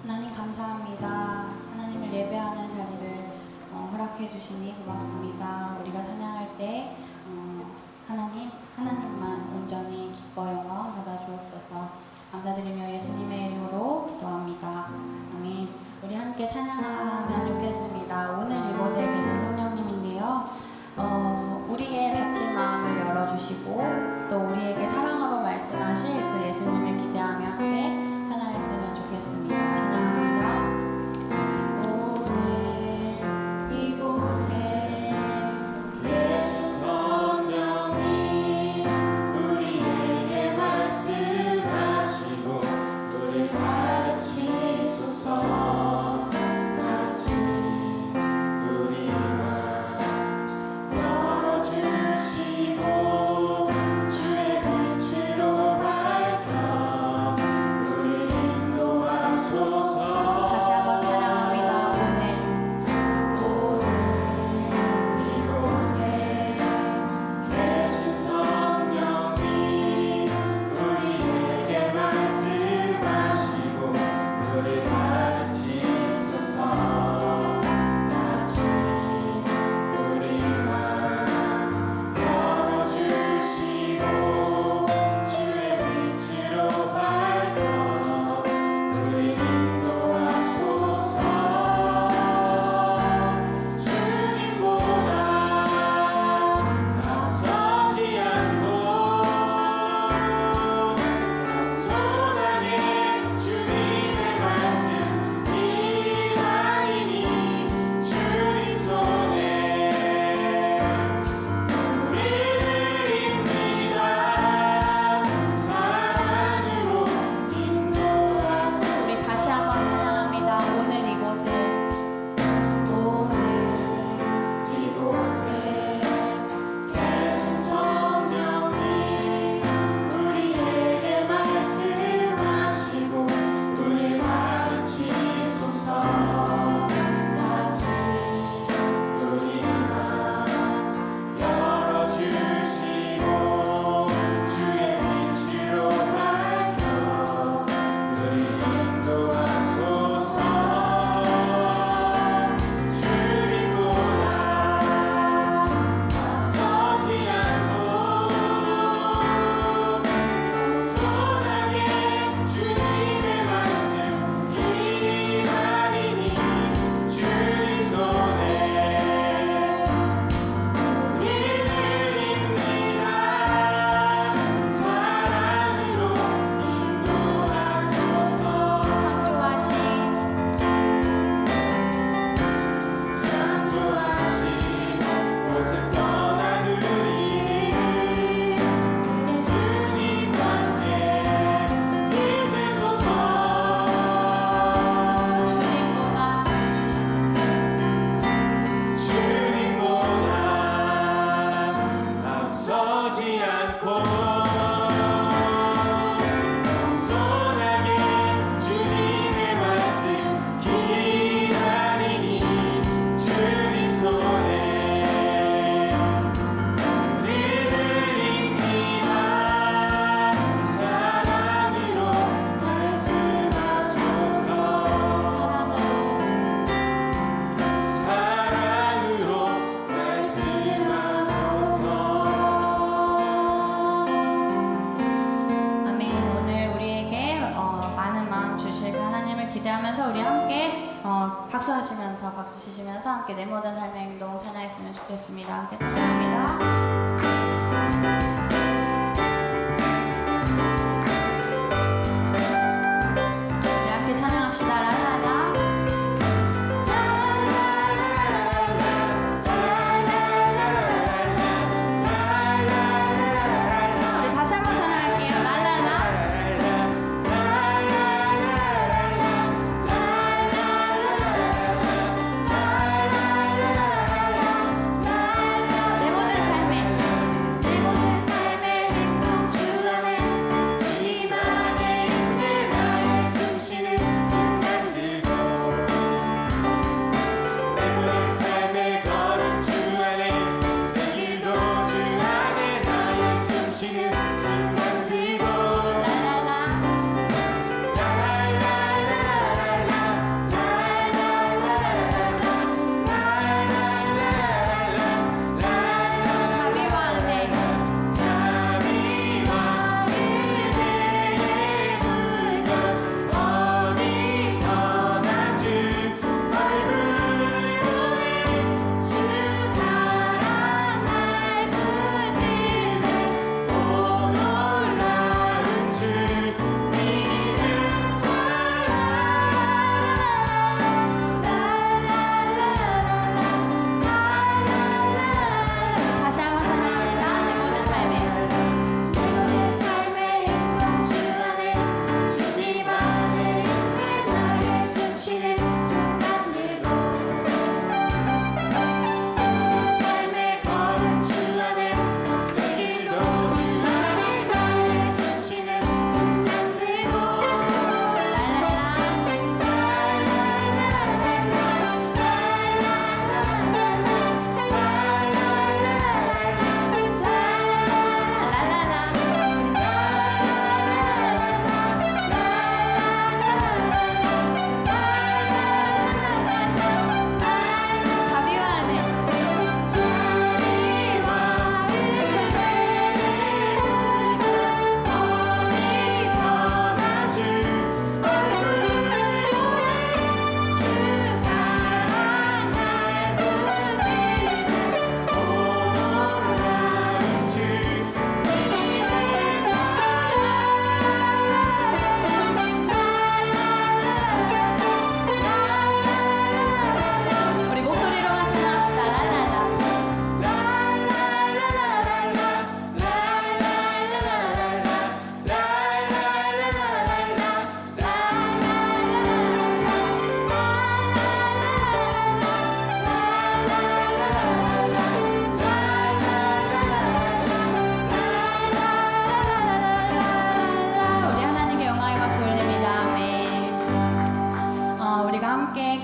하나님 감사합니다. 하나님을 예배하는 자리를 허락해 주시니 고맙습니다. 우리가 찬양할 때 하나님만 온전히 기뻐 영광 받아 주옵소서. 감사드리며 예수님의 이름으로 기도합니다. 아멘. 우리 함께 찬양하면 좋겠습니다. 오늘 이곳에 계신 성령님인데요. 우리의 닫힌 마음을 열어주시고 또 우리에게 사랑으로 말씀하실 그 예수님을 기대하며 함께 찬양했으면 좋겠습니다. 찬양합니다. 오늘 이곳에 계신 성령님 우리에게 말씀하시고 우리를 가르치소서. 같이 우리 맘 열어주시고 주의 빛으로 밝혀 우리 인도하소서. 다시 한번 찬양합니다. 오늘 이곳에 계신 성령님 우리에게 말씀하시고 우리를 가르치소서. 같이 우리 맘 열어주시고 주의 빛으로 밝혀 우리 인도하소서. 주님보다 앞서지 않고 겸손하게 주님의 말씀 기다리니 주님 손에 우리 드립니다. 사랑으로 인도하소서. 우리 다시 한번 찬양합니다. 오늘 이곳에 계신 성령님 우리에게 말씀하시고 우리를 가르치소서. 같이 우리 맘 열어주시고 주의 빛으로 밝혀 우리를 인도하소서. 주님보다 앞서지 않고 겸손하게 주님의 말씀 기다리니 주님 손에 우리 드립니다. 사랑으로 인도하소서. 창조하신 곳을 떠나느니 예수님과 함께 이제소서. 주님보다 앞서지 않고 겸손하게 주님의 말씀 기다리니 주님 손에 우리 드립니다. 사랑으로 말씀하소서. 사랑으로 말씀하소서. 아멘. 오늘 우리에게 많은 마음 주실 그 하나님을 기대하면서 우리 함께 박수하시면서 박수 치시면서 함께 내 모든 삶의 행동 찬양했으면 좋겠습니다. 함께 찬양합니다. 우리 함께 찬양합시다. 라라라. 우리 다시 한번 찬양할게요. 랄랄라. 내 모든 삶에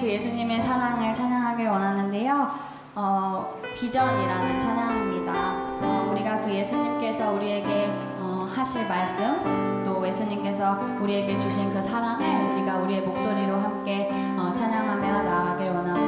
그 예수님의 사랑을 찬양하길 원하는데요. 비전이라는 찬양입니다. 우리가 그 예수님께서 우리에게 하실 말씀, 또 예수님께서 우리에게 주신 그 사랑을 우리가 우리의 목소리로 함께 찬양하며 나아가길 원합니다.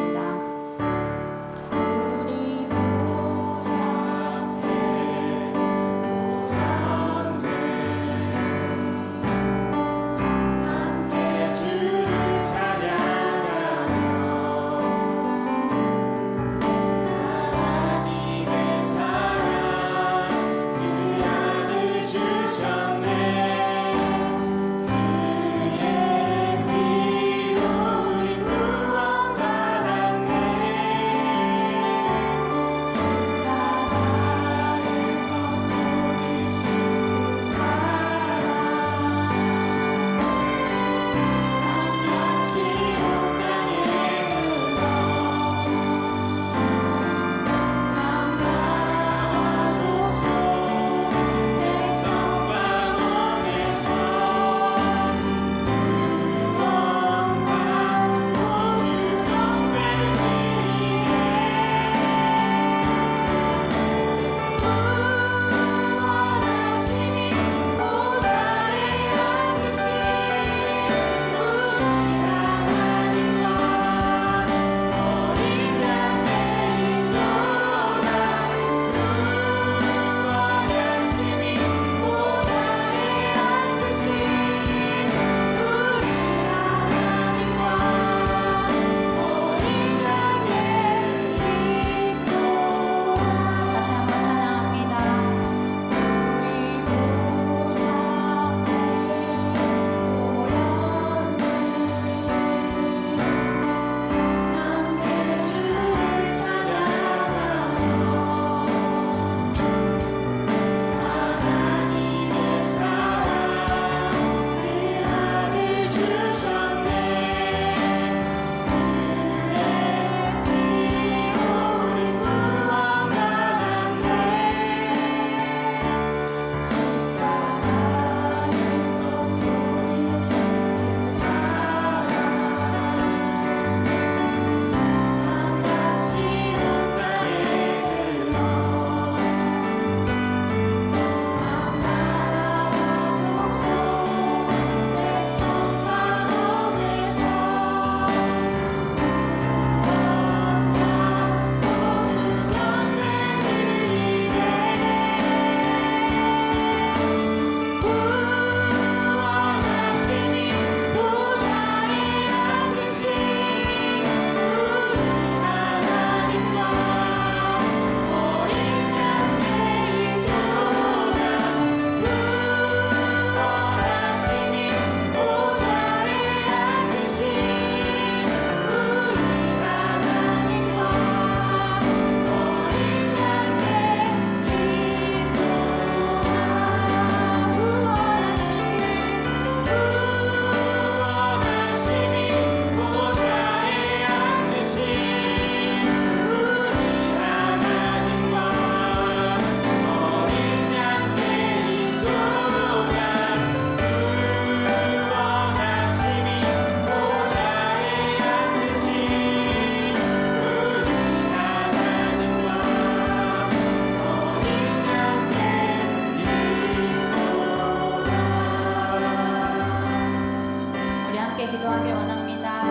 기도하길 원합니다.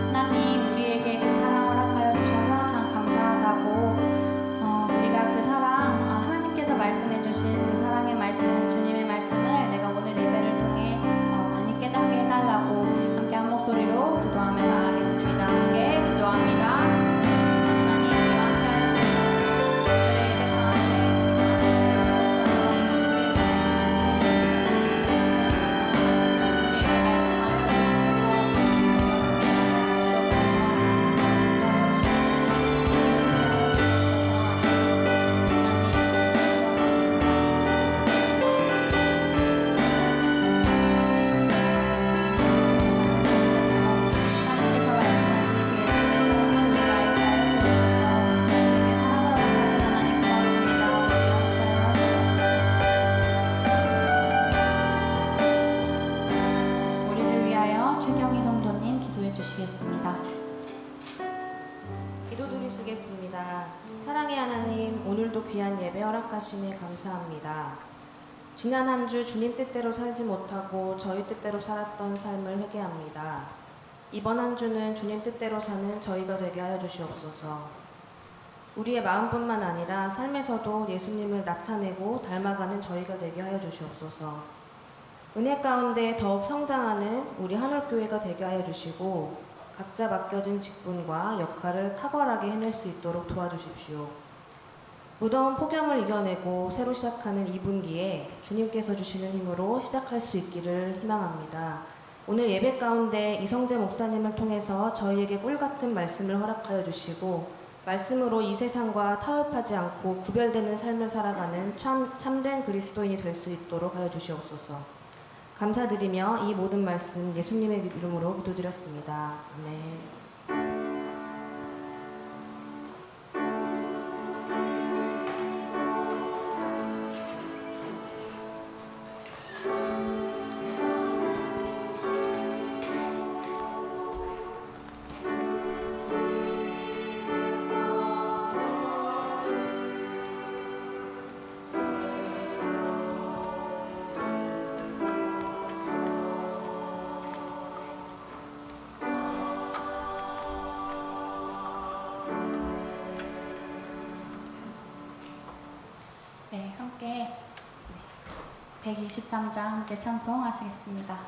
하나님, 우리에게 그 사랑을 허락하여 주셔서 참 감사하다고 우리가 그 사랑, 하나님께서 말씀해 주신 그 사랑의 말씀, 주님의 말씀을 내가 오늘 예배를 통해 많이 깨닫게 해달라고 함께 한 목소리로 기도하며 나아가겠습니다. 함께 기도합니다. 주시겠습니다. 기도드리시겠습니다. 사랑의 하나님, 오늘도 귀한 예배 허락하시니 감사합니다. 지난 한 주 주님 뜻대로 살지 못하고 저희 뜻대로 살았던 삶을 회개합니다. 이번 한 주는 주님 뜻대로 사는 저희가 되게 하여 주시옵소서. 우리의 마음뿐만 아니라 삶에서도 예수님을 나타내고 닮아가는 저희가 되게 하여 주시옵소서. 은혜 가운데 더욱 성장하는 우리 한올교회가 되게 하여 주시고 각자 맡겨진 직분과 역할을 탁월하게 해낼 수 있도록 도와주십시오. 무더운 폭염을 이겨내고 새로 시작하는 2분기에 주님께서 주시는 힘으로 시작할 수 있기를 희망합니다. 오늘 예배 가운데 이성재 목사님을 통해서 저희에게 꿀같은 말씀을 허락하여 주시고 말씀으로 이 세상과 타협하지 않고 구별되는 삶을 살아가는 참된 그리스도인이 될 수 있도록 하여 주시옵소서. 감사드리며 이 모든 말씀 예수님의 이름으로 기도드렸습니다. 아멘. 네, 함께 123장 함께 찬송하시겠습니다.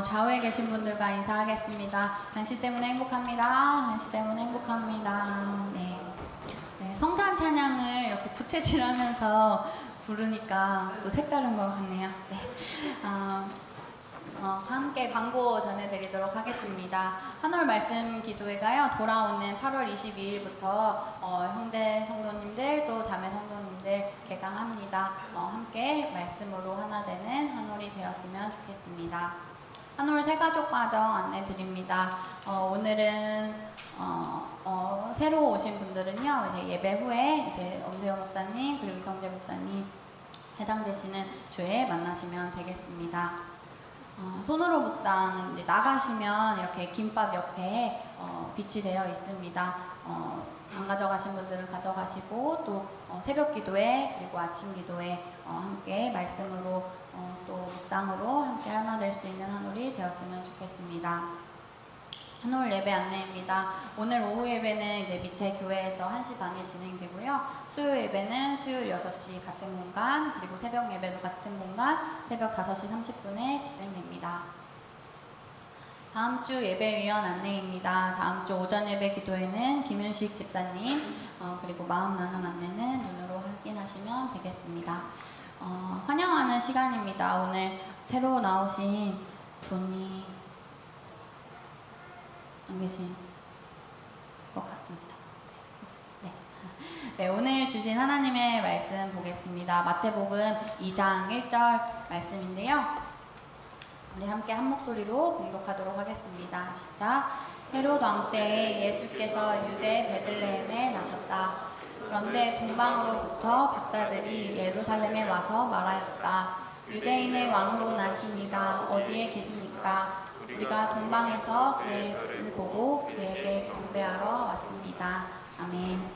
좌우에 계신 분들과 인사하겠습니다. 간식 때문에 행복합니다. 간식 때문에 행복합니다. 네. 네, 성탄 찬양을 이렇게 부채질하면서 부르니까 또 색다른 것 같네요. 네. 함께 광고 전해드리도록 하겠습니다. 한올 말씀 기도회가요, 돌아오는 8월 22일부터 형제 성도님들 또 자매 성도님들 개강합니다. 함께 말씀으로 하나 되는 한올이 되었으면 좋겠습니다. 한올 새가족 과정 안내 드립니다. 오늘은 새로 오신 분들은요, 이제 예배 후에 이제 엄세호 목사님 그리고 이성재 목사님 해당되시는 주에 만나시면 되겠습니다. 손으로 묵상 이제 나가시면 이렇게 김밥 옆에 비치되어 있습니다. 안 가져가신 분들은 가져가시고 또 새벽 기도회 그리고 아침 기도회 함께 말씀으로 또 묵상으로 함께 하나 될 수 있는 한올이 되었으면 좋겠습니다. 한올 예배 안내입니다. 오늘 오후 예배는 이제 밑에 교회에서 1시 반에 진행되고요. 수요 예배는 수요일 6시 같은 공간, 그리고 새벽 예배도 같은 공간, 새벽 5시 30분에 진행됩니다. 다음 주 예배위원 안내입니다. 다음 주 오전 예배 기도회는 김윤식 집사님, 그리고 마음 나눔 안내는 눈으로 확인하시면 되겠습니다. 환영하는 시간입니다. 오늘 새로 나오신 분이 안 계신 것 같습니다. 네. 네, 오늘 주신 하나님의 말씀 보겠습니다. 마태복음 2장 1절 말씀인데요. 우리 함께 한 목소리로 봉독하도록 하겠습니다. 시작. 헤롯 왕 때에 예수께서 유대 베들레헴에 나셨다. 그런데 동방으로부터 박사들이 예루살렘에 와서 말하였다. 유대인의 왕으로 나신 이가 어디에 계십니까? 우리가 동방에서 그의 별을 보고 그에게 경배하러 왔습니다. 아멘.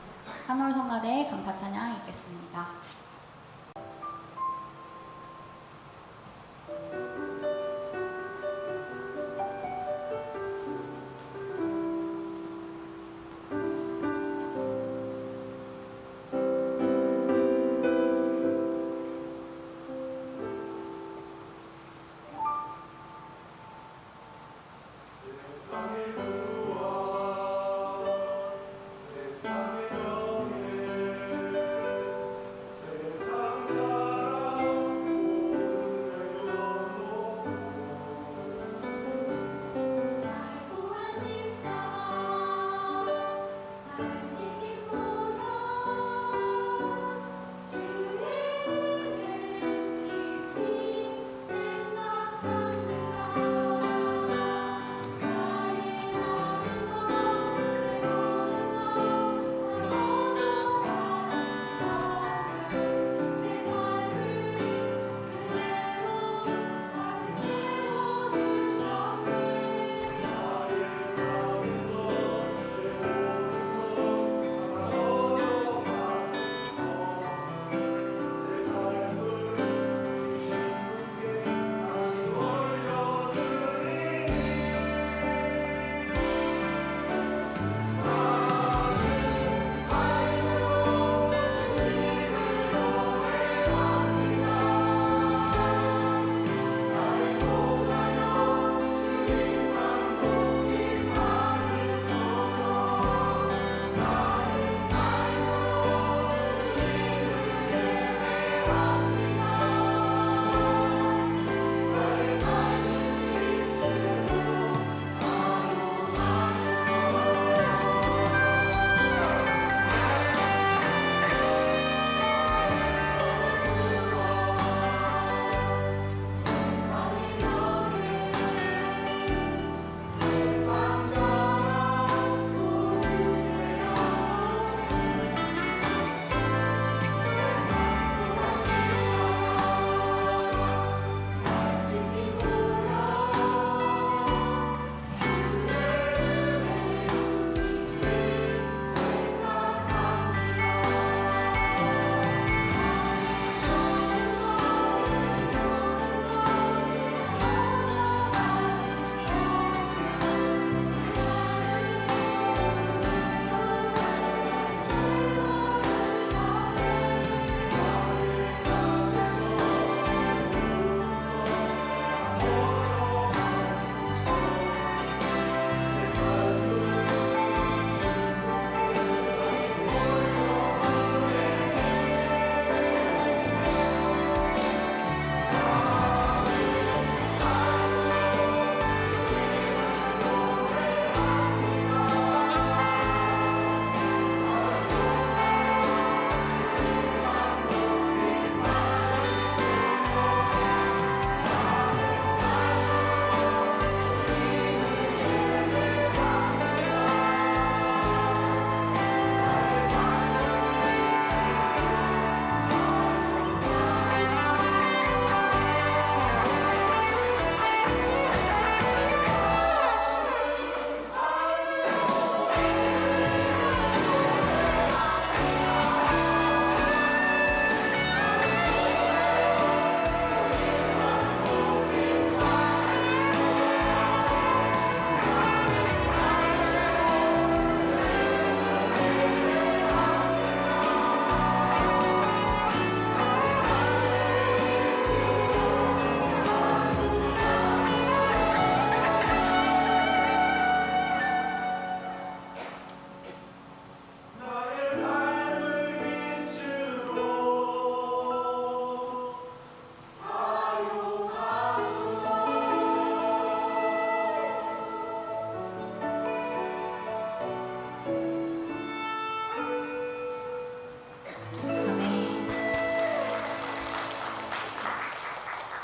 한올 성가대 감사 찬양 읽겠습니다. 세상의 명예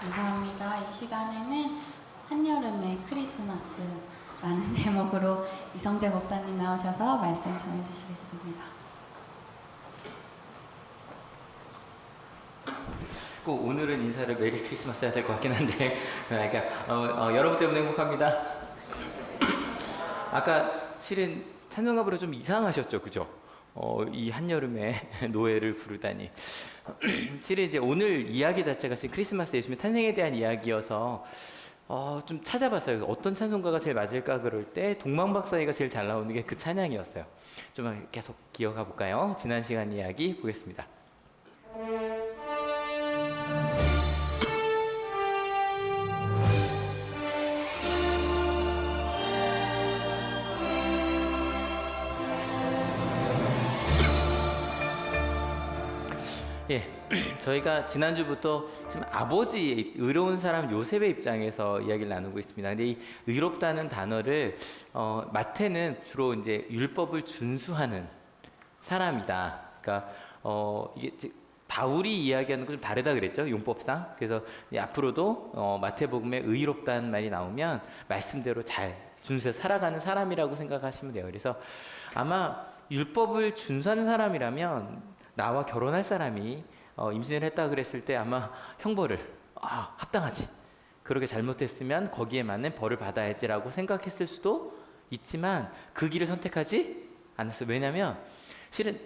감사합니다. 이 시간에는 한여름의 크리스마스라는 제목으로 이성재 목사님 나오셔서 말씀 전해주시겠습니다. 꼭 오늘은 인사를 메리 크리스마스 해야 될 것 같긴 한데 그러니까 여러분 때문에 행복합니다. 아까 실은 찬송가부로 좀 이상하셨죠, 그죠? 이 한여름에 노래를 부르다니. 실은 이제 오늘 이야기 자체가 지금 크리스마스 예수님의 탄생에 대한 이야기여서 좀 찾아봤어요. 어떤 찬송가가 제일 맞을까 그럴 때 동방박사이가 제일 잘 나오는 게 그 찬양이었어요. 좀 계속 기억해 볼까요? 지난 시간 이야기 보겠습니다. 예, 저희가 지난주부터 지금 아버지의 의로운 사람 요셉의 입장에서 이야기를 나누고 있습니다. 근데 이 의롭다는 단어를 마태는 주로 이제 율법을 준수하는 사람이다. 그러니까 이게 바울이 이야기하는 건 좀 다르다 그랬죠, 용법상. 그래서 앞으로도 마태복음에 의롭다는 말이 나오면 말씀대로 잘 준수해서 살아가는 사람이라고 생각하시면 돼요. 그래서 아마 율법을 준수하는 사람이라면 나와 결혼할 사람이 임신을 했다 그랬을 때 아마 형벌을 합당하지, 그렇게 잘못했으면 거기에 맞는 벌을 받아야지라고 생각했을 수도 있지만 그 길을 선택하지 않았어요. 왜냐하면 실은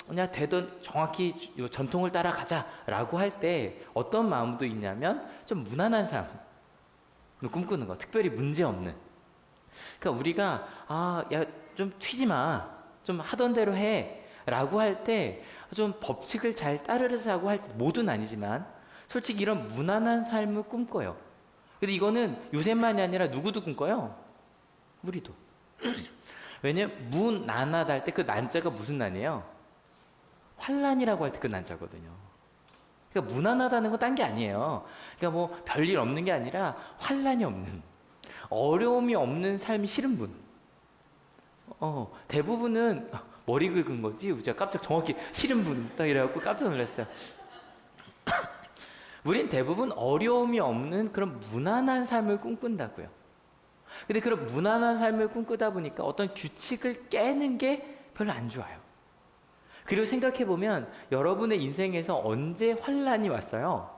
그냥 되던 정확히 전통을 따라가자라고 할 때 어떤 마음도 있냐면 좀 무난한 삶을 꿈꾸는 거, 특별히 문제 없는. 그러니까 우리가 야 좀 튀지 마, 좀 하던 대로 해 라고 할 때 좀 법칙을 잘 따르자고 할 때, 모두는 아니지만 솔직히 이런 무난한 삶을 꿈꿔요. 근데 이거는 요셉만이 아니라 누구도 꿈꿔요. 우리도. 왜냐면 무난하다 할 때 그 난자가 무슨 난이에요? 환란이라고 할 때 그 난자거든요. 그러니까 무난하다는 건 딴 게 아니에요. 그러니까 뭐 별일 없는 게 아니라 환란이 없는, 어려움이 없는 삶이 싫은 분. 대부분은 머리 긁은 거지, 제가 깜짝 정확히 싫은 분 딱 이래갖고 깜짝 놀랐어요. 우린 대부분 어려움이 없는 그런 무난한 삶을 꿈꾼다고요. 근데 그런 무난한 삶을 꿈꾸다 보니까 어떤 규칙을 깨는 게 별로 안 좋아요. 그리고 생각해보면 여러분의 인생에서 언제 환란이 왔어요?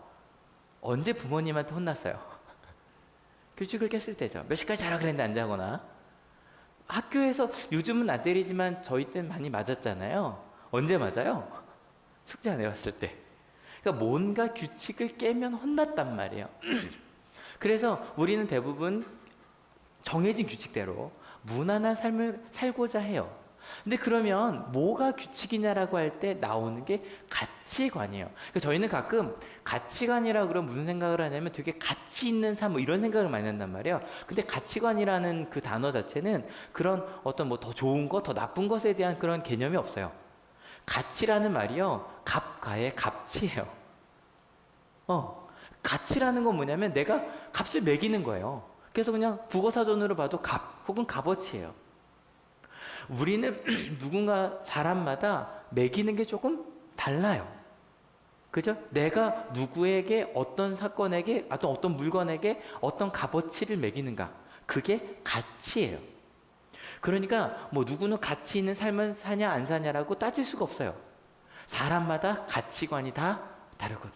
언제 부모님한테 혼났어요? 규칙을 깼을 때죠. 몇 시까지 자라 그랬는데 안 자거나. 학교에서 요즘은 안 때리지만 저희 때는 많이 맞았잖아요. 언제 맞아요? 숙제 안 해왔을 때. 그러니까 뭔가 규칙을 깨면 혼났단 말이에요. 그래서 우리는 대부분 정해진 규칙대로 무난한 삶을 살고자 해요. 근데 그러면 뭐가 규칙이냐라고 할 때 나오는 게 가치관이에요. 그러니까 저희는 가끔 가치관이라고 그러면 무슨 생각을 하냐면 되게 가치 있는 삶, 뭐 이런 생각을 많이 한단 말이에요. 근데 가치관이라는 그 단어 자체는 그런 어떤 뭐 더 좋은 것, 더 나쁜 것에 대한 그런 개념이 없어요. 가치라는 말이요, 값가의 값이에요. 가치라는 건 뭐냐면 내가 값을 매기는 거예요. 그래서 그냥 국어사전으로 봐도 값 혹은 값어치예요. 우리는 누군가 사람마다 매기는 게 조금 달라요. 그죠? 내가 누구에게, 어떤 사건에게, 어떤 물건에게 어떤 값어치를 매기는가, 그게 가치예요. 그러니까 뭐 누구는 가치 있는 삶을 사냐 안 사냐라고 따질 수가 없어요. 사람마다 가치관이 다 다르거든요.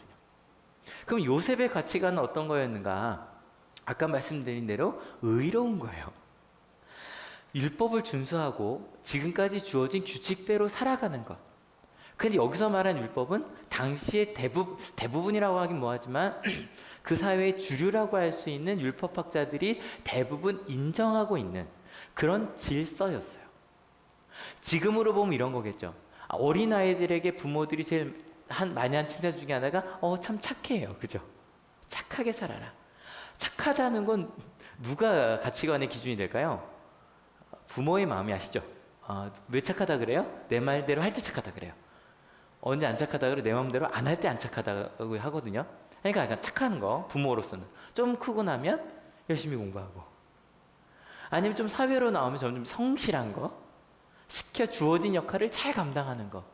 그럼 요셉의 가치관은 어떤 거였는가? 아까 말씀드린 대로 의로운 거예요. 율법을 준수하고 지금까지 주어진 규칙대로 살아가는 것. 근데 여기서 말한 율법은 당시의 대부분이라고 하긴 뭐하지만 그 사회의 주류라고 할 수 있는 율법학자들이 대부분 인정하고 있는 그런 질서였어요. 지금으로 보면 이런 거겠죠. 어린아이들에게 부모들이 제일 많이 한 칭찬 중에 하나가 참 착해요. 그죠? 착하게 살아라. 착하다는 건 누가 가치관의 기준이 될까요? 부모의 마음이 아시죠? 왜 착하다 그래요? 내 말대로 할 때 착하다 그래요. 언제 안 착하다 그래요? 내 마음대로 안 할 때 안 착하다고 하거든요. 그러니까 약간 착한 거, 부모로서는. 좀 크고 나면 열심히 공부하고. 아니면 좀 사회로 나오면 점점 성실한 거, 시켜 주어진 역할을 잘 감당하는 거.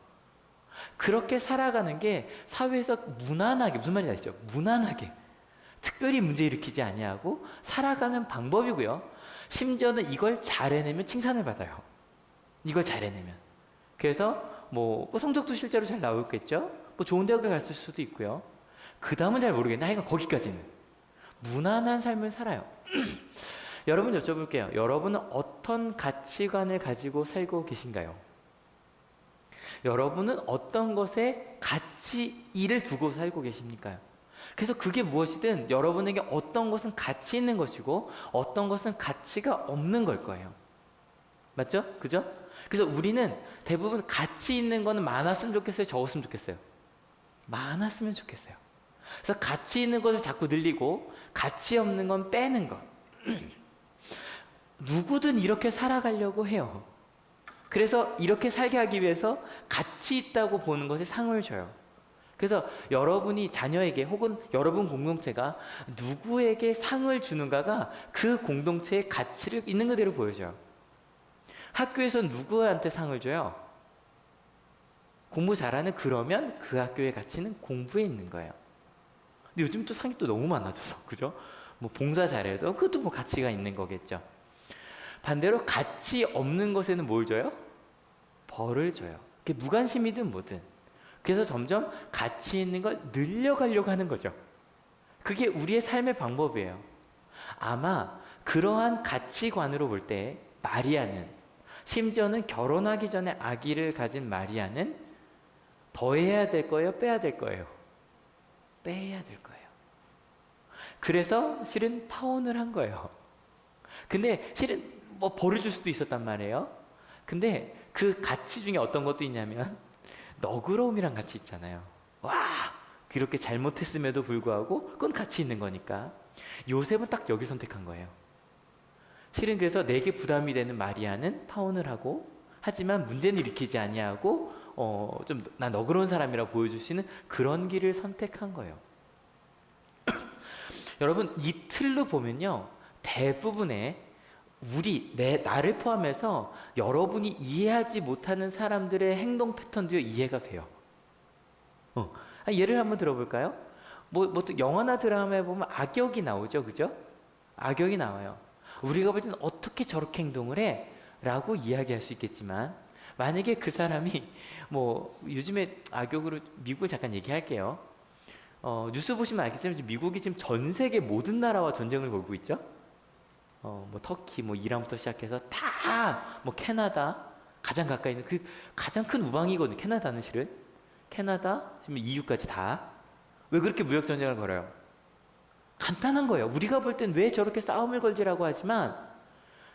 그렇게 살아가는 게 사회에서 무난하게, 무슨 말인지 아시죠? 무난하게 특별히 문제 일으키지 아니하고 살아가는 방법이고요. 심지어는 이걸 잘 해내면 칭찬을 받아요. 이걸 잘 해내면. 그래서 뭐 성적도 실제로 잘 나오겠죠. 뭐 좋은 대학을 갔을 수도 있고요. 그 다음은 잘 모르겠는데 하여간 거기까지는 무난한 삶을 살아요. 여러분 여쭤볼게요. 여러분은 어떤 가치관을 가지고 살고 계신가요? 여러분은 어떤 것에 가치를 두고 살고 계십니까? 그래서 그게 무엇이든 여러분에게 어떤 것은 가치 있는 것이고 어떤 것은 가치가 없는 걸 거예요. 맞죠? 그죠? 그래서 우리는 대부분 가치 있는 거는 많았으면 좋겠어요? 적었으면 좋겠어요? 많았으면 좋겠어요. 그래서 가치 있는 것을 자꾸 늘리고 가치 없는 건 빼는 것. 누구든 이렇게 살아가려고 해요. 그래서 이렇게 살게 하기 위해서 가치 있다고 보는 것에 상을 줘요. 그래서 여러분이 자녀에게 혹은 여러분 공동체가 누구에게 상을 주는가가 그 공동체의 가치를 있는 그대로 보여줘요. 학교에서 누구한테 상을 줘요? 공부 잘하는, 그러면 그 학교의 가치는 공부에 있는 거예요. 근데 요즘 또 상이 또 너무 많아져서, 그죠? 뭐 봉사 잘해도 그것도 뭐 가치가 있는 거겠죠. 반대로 가치 없는 것에는 뭘 줘요? 벌을 줘요. 그게 무관심이든 뭐든. 그래서 점점 가치 있는 걸 늘려가려고 하는 거죠. 그게 우리의 삶의 방법이에요. 아마 그러한 가치관으로 볼 때 마리아는, 심지어는 결혼하기 전에 아기를 가진 마리아는 더해야 될 거예요? 빼야 될 거예요? 빼야 될 거예요. 그래서 실은 파혼을 한 거예요. 근데 실은 뭐 벌을 줄 수도 있었단 말이에요. 근데 그 가치 중에 어떤 것도 있냐면 너그러움이란 가치 있잖아요. 와, 그렇게 잘못했음에도 불구하고 그건 가치 있는 거니까. 요셉은 딱 여기 선택한 거예요. 실은 그래서 내게 부담이 되는 마리아는 파혼을 하고, 하지만 문제는 일으키지 아니하고 좀 난 너그러운 사람이라 보여주시는 그런 길을 선택한 거예요. 여러분, 이 틀로 보면요, 대부분의 나를 포함해서 여러분이 이해하지 못하는 사람들의 행동 패턴도 이해가 돼요. 예를 한번 들어볼까요? 또 영화나 드라마에 보면 악역이 나오죠, 그죠? 악역이 나와요. 우리가 볼 때는 어떻게 저렇게 행동을 해? 라고 이야기할 수 있겠지만, 만약에 그 사람이 요즘에 악역으로 미국을 잠깐 얘기할게요. 뉴스 보시면 알겠지만 미국이 지금 전 세계 모든 나라와 전쟁을 걸고 있죠. 터키, 이란부터 시작해서 다, 캐나다, 가장 가까이 있는 그 가장 큰 우방이거든요. 캐나다는 실은. 캐나다, 지금 EU까지 다. 왜 그렇게 무역 전쟁을 걸어요? 간단한 거예요. 우리가 볼 땐 왜 저렇게 싸움을 걸지라고 하지만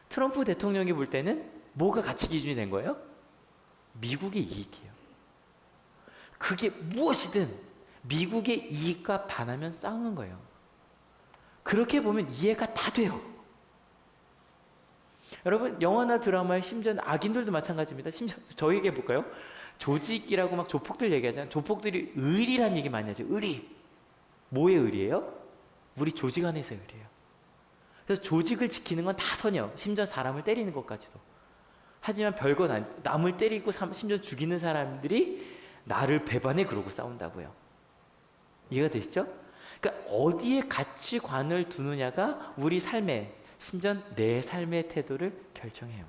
트럼프 대통령이 볼 때는 뭐가 가치 기준이 된 거예요? 미국의 이익이에요. 그게 무엇이든 미국의 이익과 반하면 싸우는 거예요. 그렇게 보면 이해가 다 돼요. 여러분, 영화나 드라마에 심지어 악인들도 마찬가지입니다. 심지어 저희에게 볼까요? 조직이라고 막 조폭들 얘기하잖아요. 조폭들이 의리란 얘기 많이 하죠. 의리. 뭐의 의리예요? 우리 조직 안에서의 의리예요. 그래서 조직을 지키는 건 다 선이에요. 심지어 사람을 때리는 것까지도. 하지만 별것 아니, 남을 때리고 심지어 죽이는 사람들이 나를 배반해 그러고 싸운다고요. 이해가 되시죠? 그러니까 어디에 가치관을 두느냐가 우리 삶의, 심지어 내 삶의 태도를 결정해요.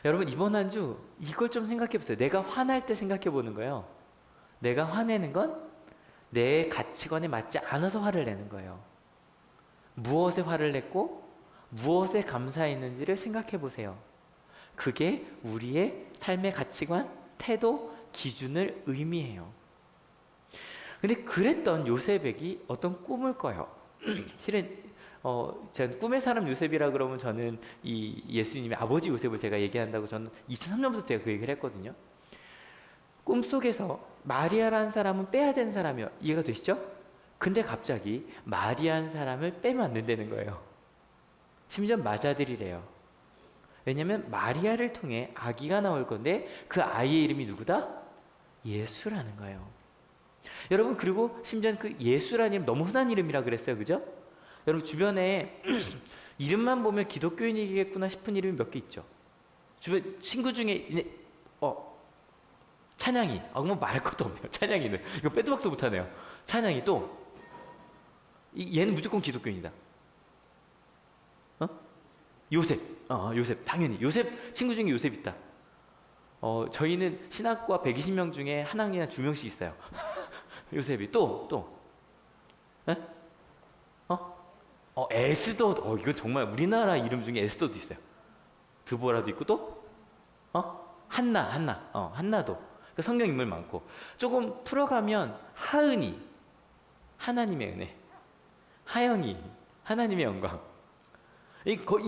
여러분, 이번 한 주 이걸 좀 생각해 보세요. 내가 화날 때 생각해 보는 거예요. 내가 화내는 건 내 가치관에 맞지 않아서 화를 내는 거예요. 무엇에 화를 냈고 무엇에 감사했는지를 생각해 보세요. 그게 우리의 삶의 가치관, 태도, 기준을 의미해요. 근데 그랬던 요셉에게 어떤 꿈을 꿔요. 실은 제가 꿈의 사람 요셉이라 그러면 저는 이 예수님의 아버지 요셉을 제가 얘기한다고 저는 2003년부터 제가 그 얘기를 했거든요. 꿈속에서 마리아라는 사람은 빼야 되는 사람이요. 이해가 되시죠? 근데 갑자기 마리아라는 사람을 빼면 안 된다는 거예요. 심지어 맞아들이래요. 왜냐하면 마리아를 통해 아기가 나올 건데 그 아이의 이름이 누구다? 예수라는 거예요. 여러분, 그리고 심지어 그 예수라는 이름 너무 흔한 이름이라 그랬어요. 그죠? 여러분, 주변에 이름만 보면 기독교인이겠구나 싶은 이름이 몇 개 있죠. 주변 친구 중에 찬양이, 그러면 말할 것도 없네요. 찬양이는 이거 빼도 박도 못하네요. 찬양이 또 얘는 무조건 기독교인이다. 요셉. 요셉. 당연히. 요셉, 친구 중에 요셉 있다. 저희는 신학과 120명 중에 한 학년에 2명씩 있어요. 요셉이. 또. 에? 에스더. 이거 정말 우리나라 이름 중에 에스더도 있어요. 드보라도 있고 또? 한나. 한나도. 그러니까 성경 인물 많고. 조금 풀어가면 하은이. 하나님의 은혜. 하영이. 하나님의 영광.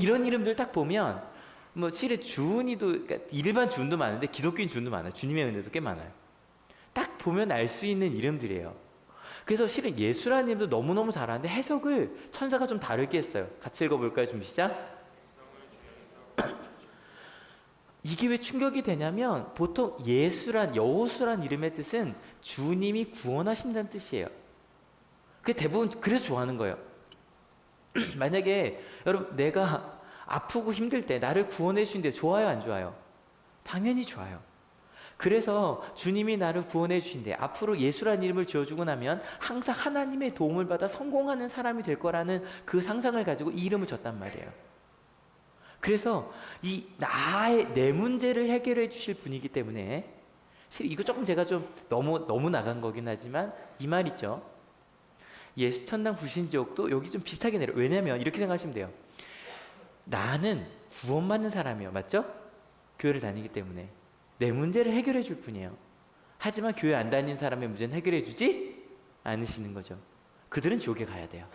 이런 이름들 딱 보면 뭐 실은 주은이도, 그러니까 일반 주은도 많은데 기독교인 주은도 많아요. 주님의 은혜도 꽤 많아요. 딱 보면 알 수 있는 이름들이에요. 그래서 실은 예수라는 이름도 너무너무 잘하는데 해석을 천사가 좀 다르게 했어요. 같이 읽어볼까요? 준비 시작. 이게 왜 충격이 되냐면 보통 여호수란 이름의 뜻은 주님이 구원하신다는 뜻이에요. 그게 대부분 그래서 좋아하는 거예요. 만약에 여러분 내가 아프고 힘들 때 나를 구원해 주신데 좋아요, 안 좋아요? 당연히 좋아요. 그래서 주님이 나를 구원해 주신대. 앞으로 예수라는 이름을 지어주고 나면 항상 하나님의 도움을 받아 성공하는 사람이 될 거라는 그 상상을 가지고 이 이름을 줬단 말이에요. 그래서 내 문제를 해결해 주실 분이기 때문에 이거 조금 제가 좀 너무 나간 거긴 하지만 이 말 있죠. 예수 천당 불신지옥도 여기 좀 비슷하게 내려. 왜냐면 이렇게 생각하시면 돼요. 나는 구원받는 사람이에요. 맞죠? 교회를 다니기 때문에 내 문제를 해결해 줄 뿐이에요. 하지만 교회 안 다니는 사람의 문제는 해결해 주지 않으시는 거죠. 그들은 지옥에 가야 돼요.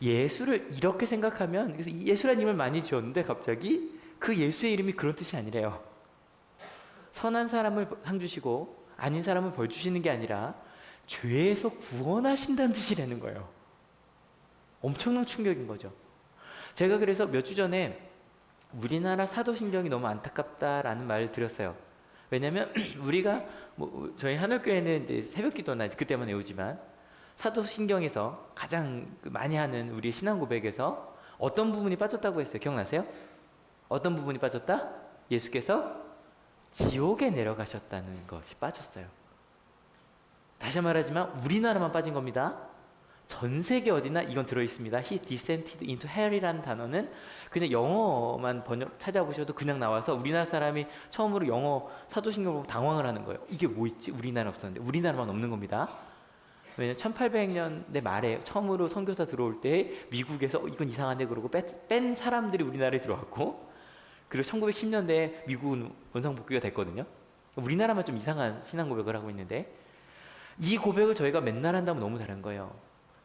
예수를 이렇게 생각하면, 그래서 예수라는 이름을 많이 지었는데 갑자기 그 예수의 이름이 그런 뜻이 아니래요. 선한 사람을 상 주시고 아닌 사람을 벌 주시는 게 아니라 죄에서 구원하신다는 뜻이라는 거예요. 엄청난 충격인 거죠. 제가 그래서 몇 주 전에 우리나라 사도신경이 너무 안타깝다라는 말을 드렸어요. 왜냐하면 우리가 저희 하늘교회는 이제 새벽기도나 그때만 외우지만 사도신경에서 가장 많이 하는 우리의 신앙 고백에서 어떤 부분이 빠졌다고 했어요? 기억나세요? 어떤 부분이 빠졌다? 예수께서 지옥에 내려가셨다는 것이 빠졌어요. 다시 말하지만 우리나라만 빠진 겁니다. 전 세계 어디나 이건 들어있습니다. He descended into hell이라는 단어는 그냥 영어만 찾아보셔도 그냥 나와서 우리나라 사람이 처음으로 영어 사도신경을 보고 당황을 하는 거예요. 이게 뭐 있지? 우리나라 없었는데 우리나라만 없는 겁니다. 왜냐면 1800년대 말에 처음으로 선교사 들어올 때 미국에서 이건 이상한데 그러고 뺀 사람들이 우리나라에 들어왔고, 그리고 1910년대에 미국은 원상복귀가 됐거든요. 우리나라만 좀 이상한 신앙 고백을 하고 있는데 이 고백을 저희가 맨날 한다면 너무 다른 거예요.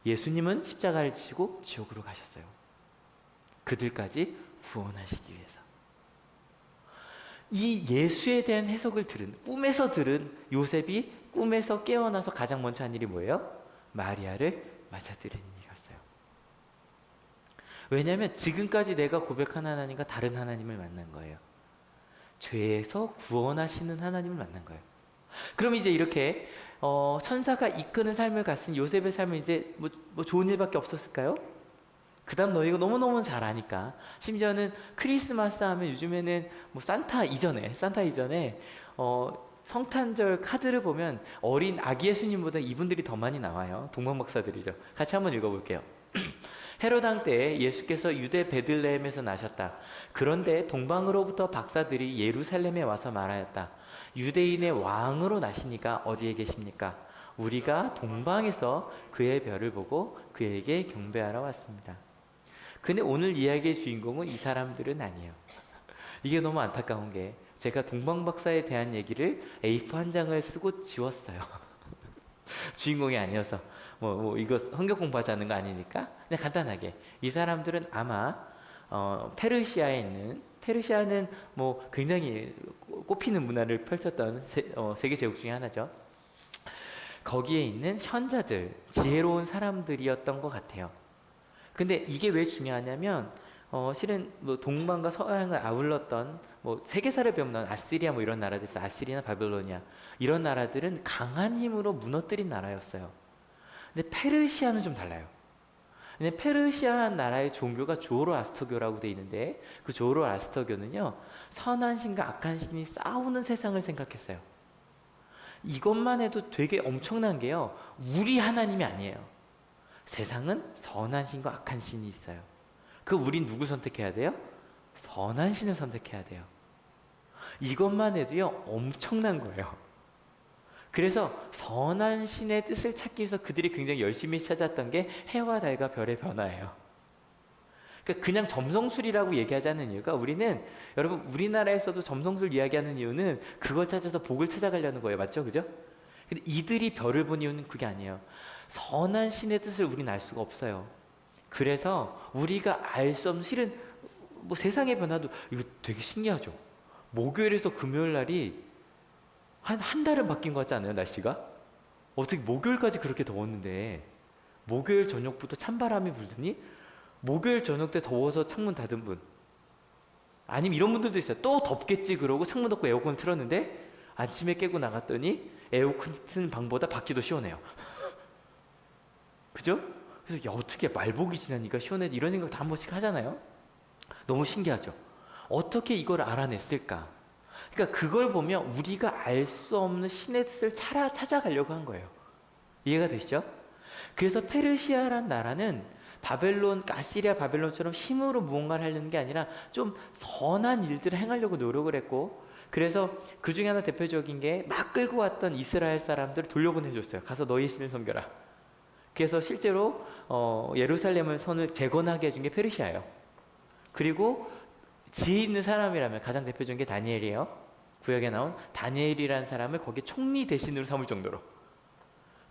예수님은 십자가를 지시고 지옥으로 가셨어요. 그들까지 구원하시기 위해서. 이 예수에 대한 해석을 꿈에서 들은 요셉이 꿈에서 깨어나서 가장 먼저 한 일이 뭐예요? 마리아를 맞아들이는 일이었어요. 왜냐하면 지금까지 내가 고백한 하나님과 다른 하나님을 만난 거예요. 죄에서 구원하시는 하나님을 만난 거예요. 그럼 이제 이렇게 천사가 이끄는 삶을 갔은 요셉의 삶은 이제 뭐 좋은 일밖에 없었을까요? 그 다음 너희가 너무너무 잘 아니까, 심지어는 크리스마스 하면 요즘에는 뭐 산타 이전에 성탄절 카드를 보면 어린 아기 예수님보다 이분들이 더 많이 나와요. 동방박사들이죠. 같이 한번 읽어볼게요. 헤로당 때 예수께서 유대 베들레헴에서 나셨다. 그런데 동방으로부터 박사들이 예루살렘에 와서 말하였다. 유대인의 왕으로 나시니까 어디에 계십니까? 우리가 동방에서 그의 별을 보고 그에게 경배하러 왔습니다. 근데 오늘 이야기의 주인공은 이 사람들은 아니에요. 이게 너무 안타까운 게 제가 동방박사에 대한 얘기를 A4 한 장을 쓰고 지웠어요. 주인공이 아니어서 이거 성경 공부하자는 거 아니니까 그냥 간단하게 이 사람들은 아마 페르시아에 있는, 페르시아는 뭐 굉장히 꽃피는 문화를 펼쳤던 세계 제국 중에 하나죠. 거기에 있는 현자들, 지혜로운 사람들이었던 것 같아요. 근데 이게 왜 중요하냐면 실은 뭐 동방과 서양을 아울렀던 뭐 세계사를 배우면 아시리아 뭐 이런 나라들 있어. 아시리나 바벨로니아 이런 나라들은 강한 힘으로 무너뜨린 나라였어요. 근데 페르시아는 좀 달라요. 근데 페르시아 나라의 종교가 조로아스터교라고 돼 있는데 그 조로아스터교는요, 선한 신과 악한 신이 싸우는 세상을 생각했어요. 이것만 해도 되게 엄청난 게요, 우리 하나님이 아니에요. 세상은 선한 신과 악한 신이 있어요. 그 우린 누구 선택해야 돼요? 선한 신을 선택해야 돼요. 이것만 해도요 엄청난 거예요. 그래서 선한 신의 뜻을 찾기 위해서 그들이 굉장히 열심히 찾았던 게 해와 달과 별의 변화예요. 그러니까 그냥 점성술이라고 얘기하지 않는 이유가, 우리는 여러분 우리나라에서도 점성술 이야기하는 이유는 그걸 찾아서 복을 찾아가려는 거예요. 맞죠? 그죠? 근데 이들이 별을 본 이유는 그게 아니에요. 선한 신의 뜻을 우리는 알 수가 없어요. 그래서 우리가 알 수 없는, 실은 뭐 세상의 변화도 이거 되게 신기하죠. 목요일에서 금요일 날이 한 달은 바뀐 것 같지 않아요? 날씨가? 어떻게 목요일까지 그렇게 더웠는데 목요일 저녁부터 찬바람이 불더니 목요일 저녁 때 더워서 창문 닫은 분, 아니면 이런 분들도 있어요. 또 덥겠지 그러고 창문 닫고 에어컨을 틀었는데 아침에 깨고 나갔더니 에어컨 튼 방보다 밖이 더 시원해요. 그죠? 그래서 야, 어떻게 말복이 지나니까 시원해지, 이런 생각 다 한 번씩 하잖아요. 너무 신기하죠. 어떻게 이걸 알아냈을까? 그러니까 그걸 보면 우리가 알 수 없는 신의 뜻을 찾아가려고 한 거예요. 이해가 되시죠? 그래서 페르시아란 나라는 바벨론, 아시리아 바벨론처럼 힘으로 무언가를 하려는 게 아니라 좀 선한 일들을 행하려고 노력을 했고, 그래서 그 중에 하나 대표적인 게 막 끌고 왔던 이스라엘 사람들을 돌려보내줬어요. 가서 너희 신을 섬겨라. 그래서 실제로 예루살렘을 선을 재건하게 해준 게 페르시아예요. 그리고 지혜 있는 사람이라면 가장 대표적인 게 다니엘이에요. 구약에 나온 다니엘이라는 사람을 거기 총리 대신으로 삼을 정도로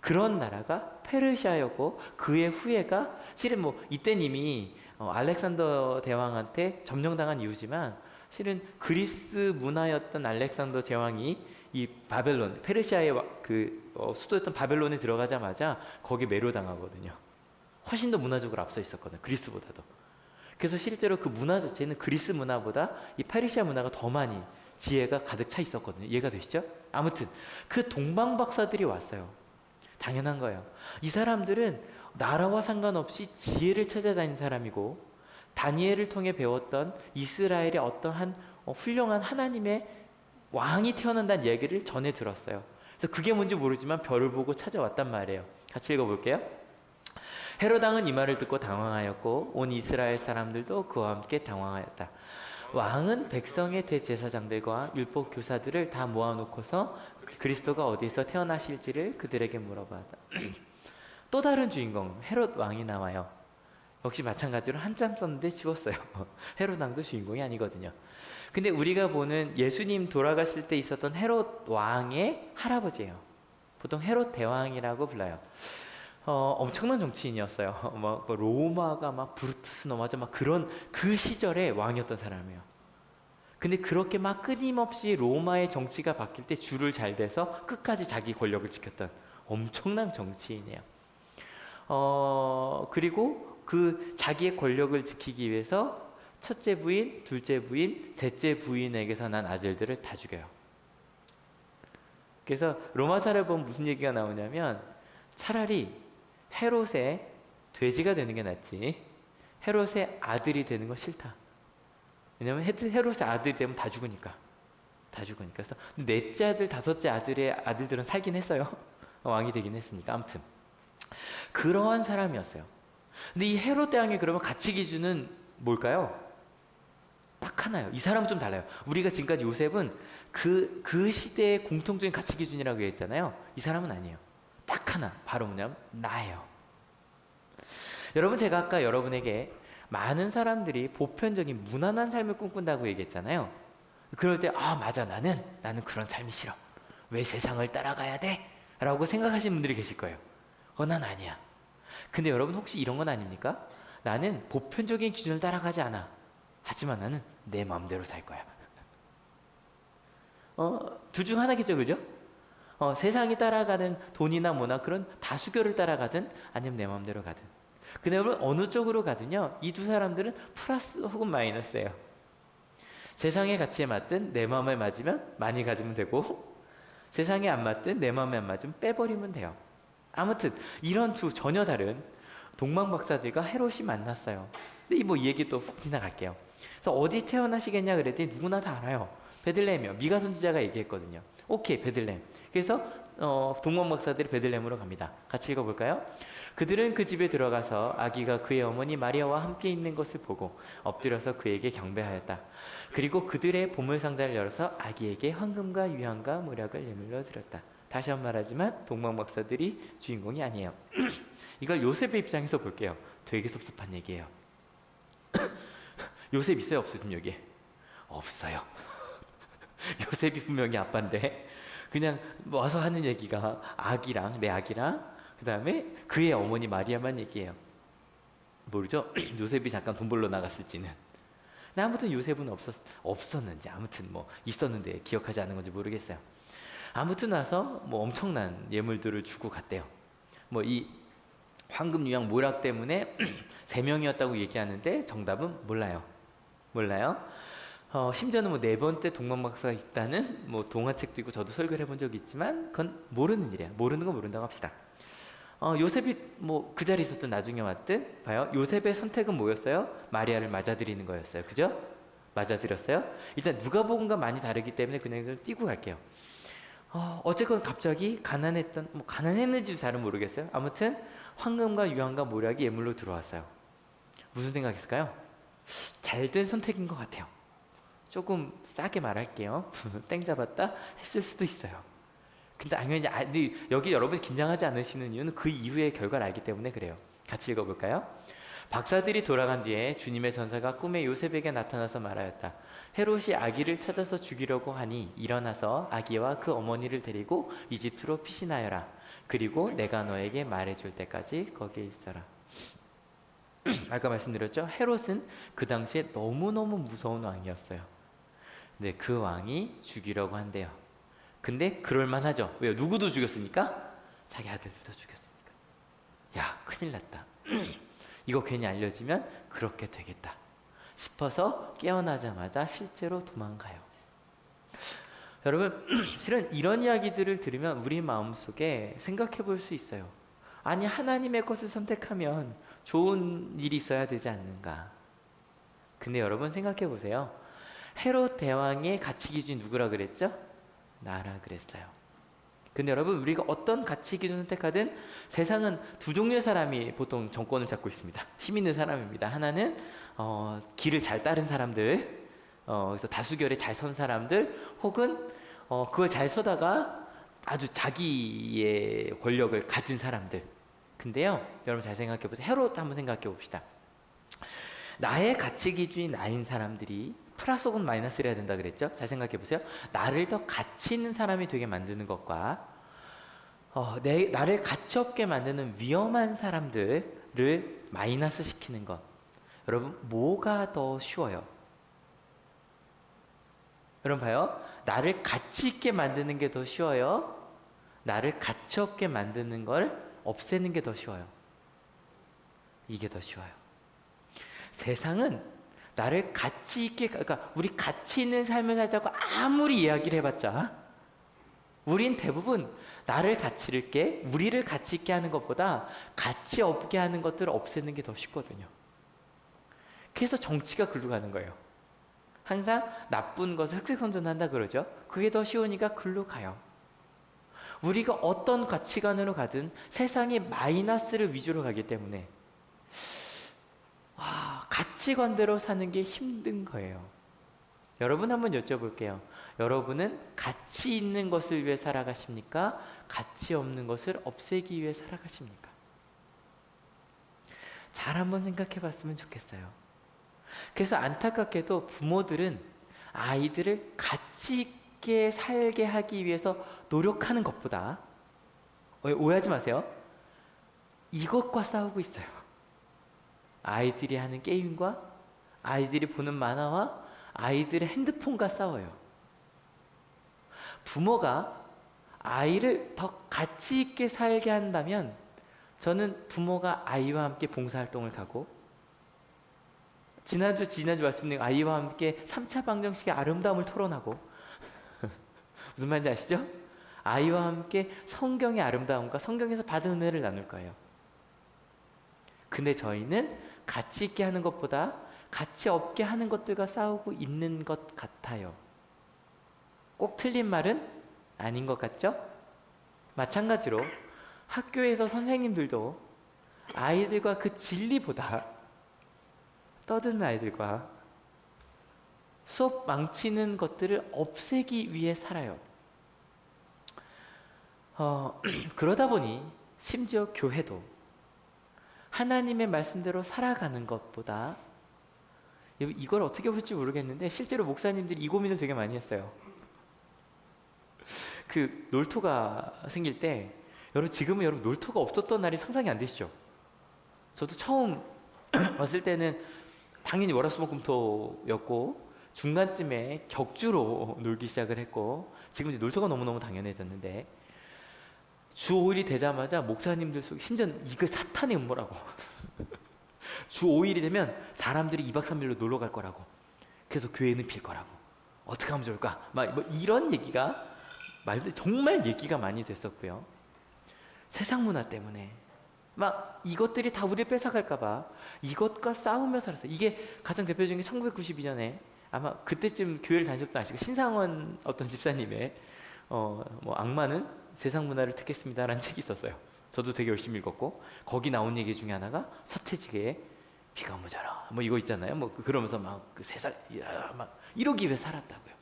그런 나라가 페르시아였고, 그의 후예가 실은 뭐 이땐 이미 알렉산더 대왕한테 점령당한 이유지만, 실은 그리스 문화였던 알렉산더 제왕이 이 바벨론, 페르시아의 수도였던 바벨론에 들어가자마자 거기 매료당하거든요. 훨씬 더 문화적으로 앞서 있었거든요. 그리스보다도. 그래서 실제로 그 문화 자체는 그리스 문화보다 이 페르시아 문화가 더 많이 지혜가 가득 차 있었거든요. 이해가 되시죠? 아무튼 그 동방박사들이 왔어요. 당연한 거예요. 이 사람들은 나라와 상관없이 지혜를 찾아다닌 사람이고, 다니엘을 통해 배웠던 이스라엘의 어떠한 훌륭한 하나님의 왕이 태어난다는 얘기를 전해 들었어요. 그래서 그게 뭔지 모르지만 별을 보고 찾아왔단 말이에요. 같이 읽어볼게요. 헤롯 왕은 이 말을 듣고 당황하였고 온 이스라엘 사람들도 그와 함께 당황하였다. 왕은 백성의 대제사장들과 율법 교사들을 다 모아놓고서 그리스도가 어디서 태어나실지를 그들에게 물어봤다. 또 다른 주인공 헤롯 왕이 나와요. 역시 마찬가지로 한참 썼는데 지웠어요. 헤롯 왕도 주인공이 아니거든요. 근데 우리가 보는 예수님 돌아가실 때 있었던 헤롯 왕의 할아버지예요. 보통 헤롯 대왕이라고 불러요. 엄청난 정치인이었어요. 막 로마가 막 브루투스 넘어져 막 그런 그 시절의 왕이었던 사람이에요. 근데 그렇게 막 끊임없이 로마의 정치가 바뀔 때 줄을 잘 대서 끝까지 자기 권력을 지켰던 엄청난 정치인이에요. 그리고 그 자기의 권력을 지키기 위해서 첫째 부인, 둘째 부인, 셋째 부인에게서 난 아들들을 다 죽여요. 그래서 로마사를 보면 무슨 얘기가 나오냐면, 차라리 헤롯의 돼지가 되는 게 낫지 헤롯의 아들이 되는 건 싫다. 왜냐면 헤롯의 아들이 되면 다 죽으니까. 그래서 넷째 아들, 다섯째 아들의 아들들은 살긴 했어요. 왕이 되긴 했으니까. 아무튼 그러한 사람이었어요. 근데 이 헤롯 대왕의 그러면 가치 기준은 뭘까요? 딱 하나요. 이 사람은 좀 달라요. 우리가 지금까지 요셉은 그 시대의 공통적인 가치 기준이라고 했잖아요. 이 사람은 아니에요. 딱 하나, 바로 뭐냐면 나예요. 여러분, 제가 아까 여러분에게 많은 사람들이 보편적인 무난한 삶을 꿈꾼다고 얘기했잖아요. 그럴 때 맞아, 나는 그런 삶이 싫어. 왜 세상을 따라가야 돼? 라고 생각하시는 분들이 계실 거예요. 난 아니야. 근데 여러분, 혹시 이런 건 아닙니까? 나는 보편적인 기준을 따라가지 않아. 하지만 나는 내 마음대로 살 거야. 둘 중 하나겠죠, 그죠? 세상이 따라가는 돈이나 뭐나 그런 다수결을 따라가든 아니면 내 마음대로 가든. 근데 여러분, 어느 쪽으로 가든요, 이 두 사람들은 플러스 혹은 마이너스예요. 세상의 가치에 맞든 내 마음에 맞으면 많이 가지면 되고, 세상에 안 맞든 내 마음에 안 맞으면 빼버리면 돼요. 아무튼 이런 두 전혀 다른 동방박사들과 헤롯이 만났어요. 근데 이 얘기 또 훅 지나갈게요. 그래서 어디 태어나시겠냐 그랬더니 누구나 다 알아요. 베들레헴이요. 미가 선지자가 얘기했거든요. 오케이, 베들레헴. 그래서 동문 박사들이 베들레헴으로 갑니다. 같이 읽어볼까요? 그들은 그 집에 들어가서 아기가 그의 어머니 마리아와 함께 있는 것을 보고 엎드려서 그에게 경배하였다. 그리고 그들의 보물 상자를 열어서 아기에게 황금과 유향과 모략을 예물로 드렸다. 다시 한 번 말하지만 동문 박사들이 주인공이 아니에요. 이걸 요셉의 입장에서 볼게요. 되게 섭섭한 얘기예요. 요셉 있어요, 없어요, 지금 여기에? 없어요. 요셉이 분명히 아빠인데 그냥 와서 하는 얘기가 아기랑 내 아기랑 그 다음에 그의 어머니 마리아만 얘기해요. 모르죠? 요셉이 잠깐 돈 벌러 나갔을지는. 근데 아무튼 요셉은 없었는지 아무튼 뭐 있었는데 기억하지 않는 건지 모르겠어요. 아무튼 와서 뭐 엄청난 예물들을 주고 갔대요. 뭐 이 황금 유향 모략 때문에 3명이었다고 얘기하는데 정답은 몰라요. 심지어는 뭐 4번째 동방박사가 있다는 뭐 동화책도 있고 저도 설교를 해본 적이 있지만 그건 모르는 일이에요. 모르는 건 모른다고 합시다. 요셉이 뭐 그 자리에 있었든 나중에 왔든 봐요. 요셉의 선택은 뭐였어요? 마리아를 맞아들이는 거였어요. 그죠? 맞아들였어요. 일단 누가복음과 많이 다르기 때문에 그냥 이걸 띄고 갈게요. 어쨌건 갑자기 가난했는지도 잘은 모르겠어요. 아무튼 황금과 유향과 모략이 예물로 들어왔어요. 무슨 생각했을까요? 잘된 선택인 것 같아요. 조금 싸게 말할게요. 땡 잡았다 했을 수도 있어요. 근데 여기 여러분이 긴장하지 않으시는 이유는 그 이후의 결과를 알기 때문에 그래요. 같이 읽어볼까요? 박사들이 돌아간 뒤에 주님의 전사가 꿈에 요셉에게 나타나서 말하였다. 헤롯이 아기를 찾아서 죽이려고 하니 일어나서 아기와 그 어머니를 데리고 이집트로 피신하여라. 그리고 내가 너에게 말해줄 때까지 거기에 있어라. 아까 말씀드렸죠? 헤롯은 그 당시에 너무너무 무서운 왕이었어요. 근데 그 왕이 죽이려고 한대요. 근데 그럴만하죠. 왜요? 누구도 죽였으니까? 자기 아들도 죽였으니까. 야, 큰일 났다. 이거 괜히 알려지면 그렇게 되겠다 싶어서 깨어나자마자 실제로 도망가요. 여러분, 실은 이런 이야기들을 들으면 우리 마음속에 생각해 볼 수 있어요. 아니, 하나님의 것을 선택하면 좋은 일이 있어야 되지 않는가. 근데 여러분 생각해 보세요. 헤롯 대왕의 가치 기준이 누구라 그랬죠? 나라 그랬어요. 근데 여러분, 우리가 어떤 가치 기준을 선택하든 세상은 두 종류의 사람이 보통 정권을 잡고 있습니다. 힘 있는 사람입니다. 하나는 길을 잘 따른 사람들, 그래서 다수결에 잘 선 사람들, 혹은 그걸 잘 서다가 아주 자기의 권력을 가진 사람들. 근데요, 여러분 잘 생각해 보세요. 헤롯 한번 생각해 봅시다. 나의 가치 기준이 나인 사람들이 플러스 혹은 마이너스를 해야 된다 그랬죠? 잘 생각해 보세요. 나를 더 가치 있는 사람이 되게 만드는 것과 나를 가치 없게 만드는 위험한 사람들을 마이너스 시키는 것. 여러분, 뭐가 더 쉬워요? 여러분 봐요. 나를 가치 있게 만드는 게 더 쉬워요? 나를 가치 없게 만드는 걸 없애는 게 더 쉬워요? 이게 더 쉬워요. 세상은 나를 가치 있게, 그러니까 우리 가치 있는 삶을 살자고 아무리 이야기를 해봤자 우린 대부분 나를 가치 있게, 우리를 가치 있게 하는 것보다 가치 없게 하는 것들을 없애는 게 더 쉽거든요. 그래서 정치가 글로 가는 거예요. 항상 나쁜 것을 흑색선전한다 그러죠. 그게 더 쉬우니까 글로 가요. 우리가 어떤 가치관으로 가든 세상이 마이너스를 위주로 가기 때문에 가치관대로 사는 게 힘든 거예요. 여러분 한번 여쭤볼게요. 여러분은 가치 있는 것을 위해 살아가십니까? 가치 없는 것을 없애기 위해 살아가십니까? 잘 한번 생각해 봤으면 좋겠어요. 그래서 안타깝게도 부모들은 아이들을 가치 있게 살게 하기 위해서 노력하는 것보다, 오해하지 마세요, 이것과 싸우고 있어요. 아이들이 하는 게임과 아이들이 보는 만화와 아이들의 핸드폰과 싸워요. 부모가 아이를 더 가치 있게 살게 한다면 저는 부모가 아이와 함께 봉사활동을 가고, 지난주 말씀드린 아이와 함께 3차 방정식의 아름다움을 토론하고 무슨 말인지 아시죠? 아이와 함께 성경의 아름다움과 성경에서 받은 은혜를 나눌 거예요. 근데 저희는 가치 있게 하는 것보다 가치 없게 하는 것들과 싸우고 있는 것 같아요. 꼭 틀린 말은 아닌 것 같죠? 마찬가지로 학교에서 선생님들도 아이들과 그 진리보다 떠드는 아이들과 수업 망치는 것들을 없애기 위해 살아요. 그러다 보니 심지어 교회도 하나님의 말씀대로 살아가는 것보다, 이걸 어떻게 볼지 모르겠는데 실제로 목사님들이 이 고민을 되게 많이 했어요. 그 놀토가 생길 때 지금은 여러분 놀토가 없었던 날이 상상이 안 되시죠? 저도 처음 왔을 때는 당연히 월화수목금토였고 중간쯤에 격주로 놀기 시작을 했고, 지금 이제 놀토가 너무너무 당연해졌는데, 주 5일이 되자마자 목사님들 속에, 심지어 이거 사탄의 음모라고 주 5일이 되면 사람들이 2박 3일로 놀러 갈 거라고, 그래서 교회는 빌 거라고, 어떻게 하면 좋을까, 막 뭐 이런 얘기가 정말 얘기가 많이 됐었고요. 세상 문화 때문에 막 이것들이 다 우리를 뺏어갈까봐 이것과 싸우며 살았어요. 이게 가장 대표적인 게 1992년에 아마 그때쯤 교회를 다니셨던 아시고, 신상원 어떤 집사님의 뭐 악마는 세상 문화를 택했습니다라는 책이 있었어요. 저도 되게 열심히 읽었고, 거기 나온 얘기 중에 하나가 서태지의 비가 모자라 뭐 이거 있잖아요. 뭐 그러면서 막 그 세상 막 이러기 위해 살았다고요.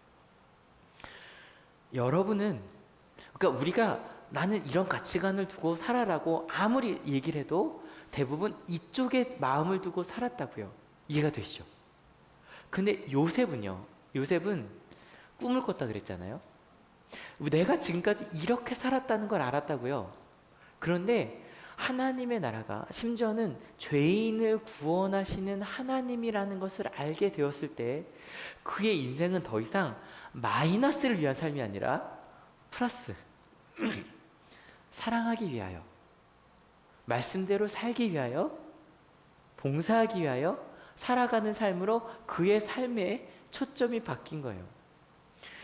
여러분은, 그러니까 우리가 나는 이런 가치관을 두고 살아라고 아무리 얘기를 해도 대부분 이쪽에 마음을 두고 살았다고요. 이해가 되시죠? 근데 요셉은 꿈을 꿨다 그랬잖아요. 내가 지금까지 이렇게 살았다는 걸 알았다고요. 그런데 하나님의 나라가, 심지어는 죄인을 구원하시는 하나님이라는 것을 알게 되었을 때 그의 인생은 더 이상 마이너스를 위한 삶이 아니라 플러스 사랑하기 위하여, 말씀대로 살기 위하여, 봉사하기 위하여 살아가는 삶으로 그의 삶의 초점이 바뀐 거예요.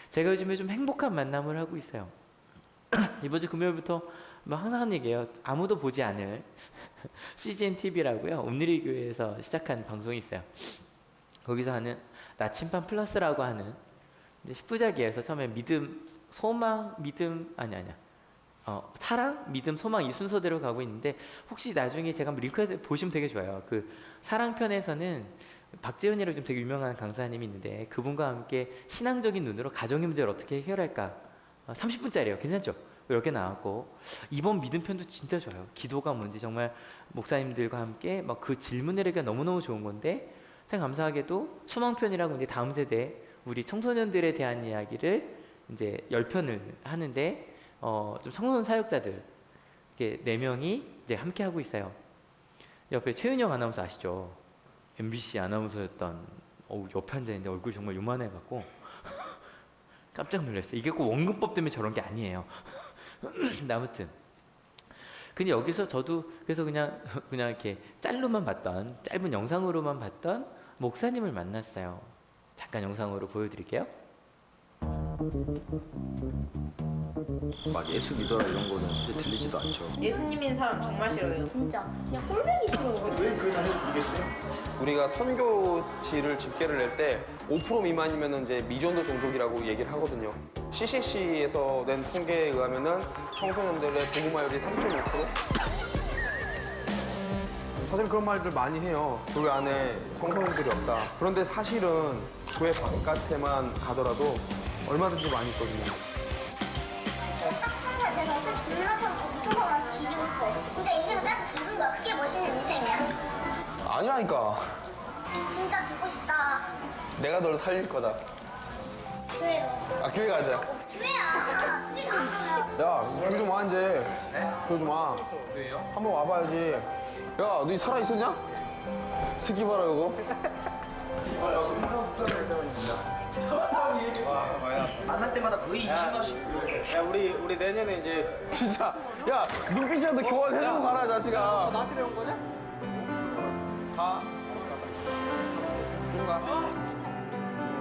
제가 요즘에 좀 행복한 만남을 하고 있어요. 이번 주 금요일부터 뭐 항상 하는 얘기예요. 아무도 보지 않을 CGN TV라고요. 온누리 교회에서 시작한 방송이 있어요. 거기서 하는 나침반 플러스라고 하는 이제 10부작이에요. 처음에 믿음, 소망, 믿음, 사랑, 믿음, 소망 이 순서대로 가고 있는데, 혹시 나중에 제가 한번 링크해서 보시면 되게 좋아요. 그 사랑편에서는 박재훈이라고 좀 되게 유명한 강사님이 있는데, 그분과 함께 신앙적인 눈으로 가정의 문제를 어떻게 해결할까, 30분짜리예요. 괜찮죠? 이렇게 나왔고, 이번 믿음편도 진짜 좋아요. 기도가 뭔지 정말 목사님들과 함께 막 그 질문을 하기가 너무너무 좋은 건데, 참 감사하게도 소망편이라고 이제 다음 세대 우리 청소년들에 대한 이야기를 이제 10편을 하는데, 좀 청소년 사역자들 이렇게 4명이 이제 함께 하고 있어요. 옆에 최윤영 아나운서 아시죠? MBC 아나운서였던, 옆에 앉아있는데 얼굴이 정말 요만해갖고 깜짝 놀랐어요. 이게 꼭 원근법 때문에 저런 게 아니에요. 근데 아무튼 근데 여기서 저도 그래서 그냥 이렇게 짧은 영상으로만 봤던 목사님을 만났어요. 잠깐 영상으로 보여드릴게요. 막 예수 믿어라 이런 거는 진짜 들리지도 않죠. 예수님 믿는 사람 정말 싫어요. 진짜 그냥 꼴보기 싫어. 왜 그걸 다니는지 모르겠어요? 우리가 선교지를 집계를 낼 때 5% 미만이면 이제 미전도 종족이라고 얘기를 하거든요. CCC에서 낸 통계에 의하면은 청소년들의 복음화율이 3.5%? 사실 그런 말들 많이 해요. 교회 안에 청소년들이 없다. 그런데 사실은 교회 바깥에만 가더라도 얼마든지 많이 있거든요. 딱 선수가 돼서 사실 누나처럼 엄청 가서 뒤지고 싶어. 진짜 인생은 짧게 죽은 거야. 그게 멋있는 인생이야. 아니라니까. 진짜 죽고 싶다. 내가 널 살릴 거다. 교회로. 교회 가자. 교회야. 교회가 아니야. 야, 교회 좀 와, 이제. 교회 좀 와. 한번 와봐야지. 야, 너 살아있었냐? 스키 봐라, 이거. 만날 때마다 거의 20만씩. 야, 우리 내년에 이제. 진짜. 야, 눈빛이라도 교환해주고 가라, 자식아. 나한테 배운 거냐? 가.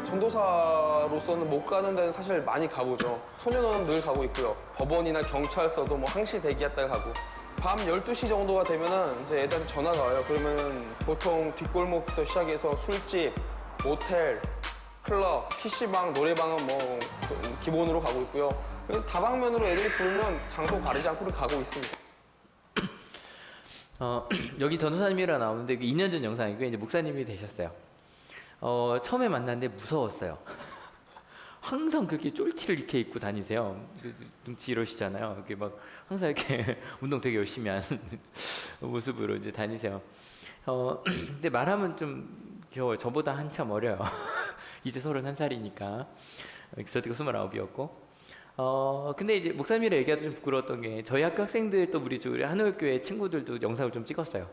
전도사로서는 못 가는 데는 사실 많이 가보죠. 소년원은 늘 가고 있고요. 법원이나 경찰서도 뭐 항시 대기했다가 가고. 밤 12시 정도가 되면은 이제 애들한테 전화가 와요. 그러면은 보통 뒷골목부터 시작해서 술집, 모텔, 클럽, PC방, 노래방은 뭐 기본으로 가고 있고요. 그래서 다방면으로 애들이 부르면 장소 가리지 않고 가고 있습니다. 여기 전도사님이라 나오는데 2년 전 영상이고 이제 목사님이 되셨어요. 처음에 만났는데 무서웠어요. 항상 그렇게 쫄티를 이렇게 입고 다니세요. 눈치 이러시잖아요. 이렇게 막 항상 이렇게 운동 되게 열심히 하는 모습으로 이제 다니세요. 근데 말하면 좀 귀여워요. 저보다 한참 어려요. 이제 31살이니까. 저 때가 29이었고. 근데 이제 목사님이랑 얘기하도 좀 부끄러웠던 게 저희 학교 학생들 또 우리 한올교회 친구들도 영상을 좀 찍었어요.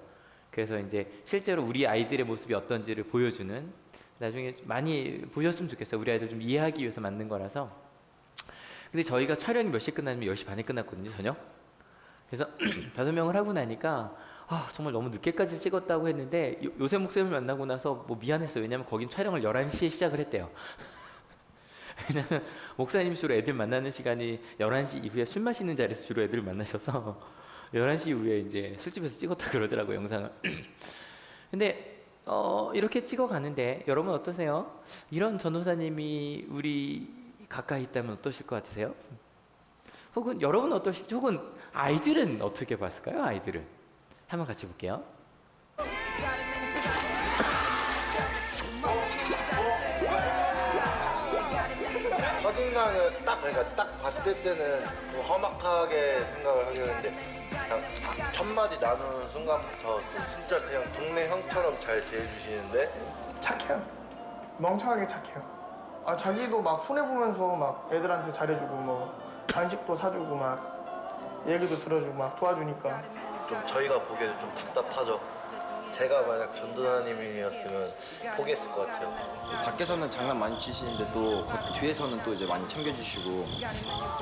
그래서 이제 실제로 우리 아이들의 모습이 어떤지를 보여주는, 나중에 많이 보셨으면 좋겠어요. 우리 아이들 좀 이해하기 위해서 만든 거라서. 근데 저희가 촬영이 몇 시에 끝나냐면 10시 반에 끝났거든요, 저녁. 그래서 5명을 하고 나니까 정말 너무 늦게까지 찍었다고 했는데 요새 목사님을 만나고 나서 뭐 미안했어요. 왜냐면 거긴 촬영을 11시에 시작을 했대요. 왜냐면 목사님 주로 애들 만나는 시간이 11시 이후에 술 마시는 자리에서 주로 애들을 만나셔서 11시 이후에 이제 술집에서 찍었다 그러더라고요, 영상을. 근데 이렇게 찍어가는데 여러분 어떠세요? 이런 전도사님이 우리 가까이 있다면 어떠실 것 같으세요? 혹은 여러분 어떠실지, 혹은 아이들은 어떻게 봤을까요? 아이들은 한번 같이 볼게요. 첫인상은 그러니까 딱 봤을 때는 좀 험악하게 생각을 하게 되는데 그냥 첫 마디 나누는 순간부터 좀 진짜 그냥 동네 형처럼 잘 대해주시는데 착해요. 멍청하게 착해요. 자기도 막 손해보면서 막 애들한테 잘해주고 뭐 간식도 사주고 막 얘기도 들어주고 막 도와주니까 좀 저희가 보기에도 좀 답답하죠. 제가 만약 전도사님이었으면 포기했을 것 같아요. 밖에서는 장난 많이 치시는데 또 뒤에서는 또 이제 많이 챙겨주시고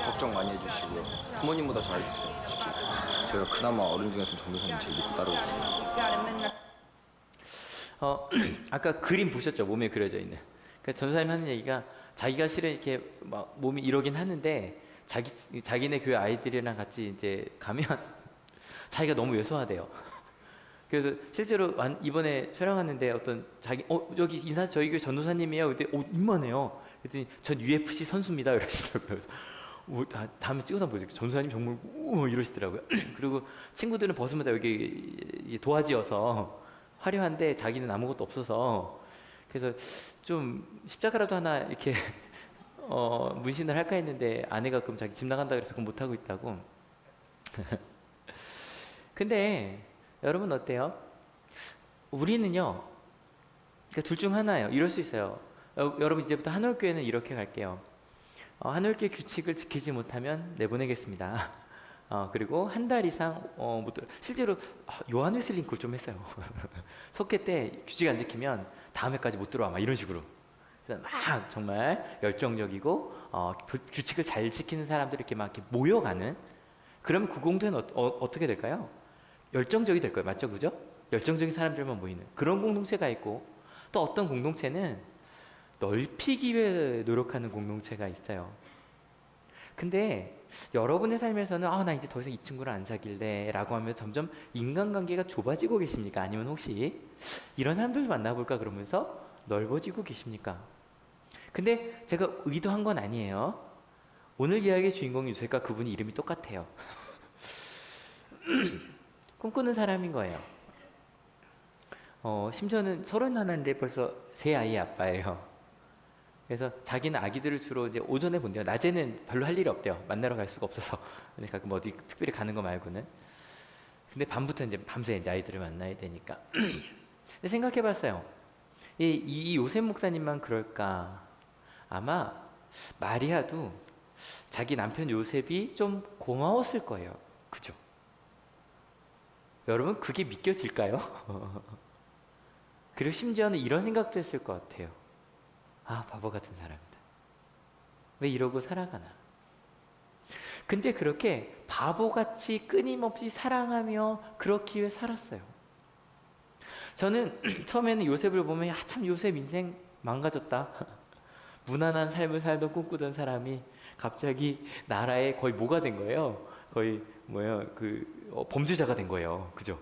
걱정 많이 해주시고 부모님보다 잘해주세요. 솔직히 제가 그나마 어른 중에서 전도사님 제일 믿고 따르고 있어요. 아까 그림 보셨죠? 몸에 그려져 있는. 그러니까 전도사님 하는 얘기가 자기가 실은 이렇게 막 몸이 이러긴 하는데 자기네 교회 아이들이랑 같이 이제 가면 자기가 너무 왜소하대요. 그래서 실제로 이번에 촬영하는데 어떤 여기 저희 교회 전도사님이에요. 그때 이만해요. 그랬더니 전 UFC 선수입니다. 이러시더라고요. 다음에 찍어서 보여줄게요. 전도사님 정말 이러시더라고요. 그리고 친구들은 벗으면 여기 도화지여서 화려한데 자기는 아무것도 없어서, 그래서 좀 십자가라도 하나 이렇게 문신을 할까 했는데 아내가 그럼 자기 집 나간다 그래서 그건 못 하고 있다고. 근데 여러분 어때요? 우리는요, 그러니까 둘 중 하나예요. 이럴 수 있어요. 여러분 이제부터 한올교회는 이렇게 갈게요. 한올교회 규칙을 지키지 못하면 내보내겠습니다. 그리고 한 달 이상 실제로 요한 웨슬링 좀 했어요. 속회 때 규칙 안 지키면 다음 해까지 못 들어와 막 이런 식으로. 그래서 막 정말 열정적이고 규칙을 잘 지키는 사람들이 이렇게 막 이렇게 모여가는, 그러면 그 공동체는 어떻게 될까요? 열정적이 될 거예요. 맞죠? 그죠? 열정적인 사람들만 모이는 그런 공동체가 있고, 또 어떤 공동체는 넓히기 위해 노력하는 공동체가 있어요. 근데 여러분의 삶에서는 나 이제 더 이상 이 친구를 안 사귈래 라고 하면서 점점 인간관계가 좁아지고 계십니까? 아니면 혹시 이런 사람들을 만나볼까 그러면서 넓어지고 계십니까? 근데 제가 의도한 건 아니에요. 오늘 이야기의 주인공이 요새가 그분이 이름이 똑같아요. 꿈꾸는 사람인 거예요. 심지어는 31인데 벌써 3아이의 아빠예요. 그래서 자기는 아기들을 주로 이제 오전에 본대요. 낮에는 별로 할 일이 없대요. 만나러 갈 수가 없어서. 그러니까 뭐 어디 특별히 가는 거 말고는. 근데 밤부터 이제 밤새 이제 아이들을 만나야 되니까. 근데 생각해봤어요. 이 요셉 목사님만 그럴까? 아마 마리아도 자기 남편 요셉이 좀 고마웠을 거예요. 그죠? 여러분 그게 믿겨질까요? 그리고 심지어는 이런 생각도 했을 것 같아요. 바보 같은 사람이다. 왜 이러고 살아가나? 근데 그렇게 바보같이 끊임없이 사랑하며 그렇기 위해 살았어요. 저는 처음에는 요셉을 보면 참 요셉 인생 망가졌다. 무난한 삶을 살던 꿈꾸던 사람이 갑자기 나라의 거의 뭐가 된 거예요. 거의 범죄자가 된 거예요. 그죠?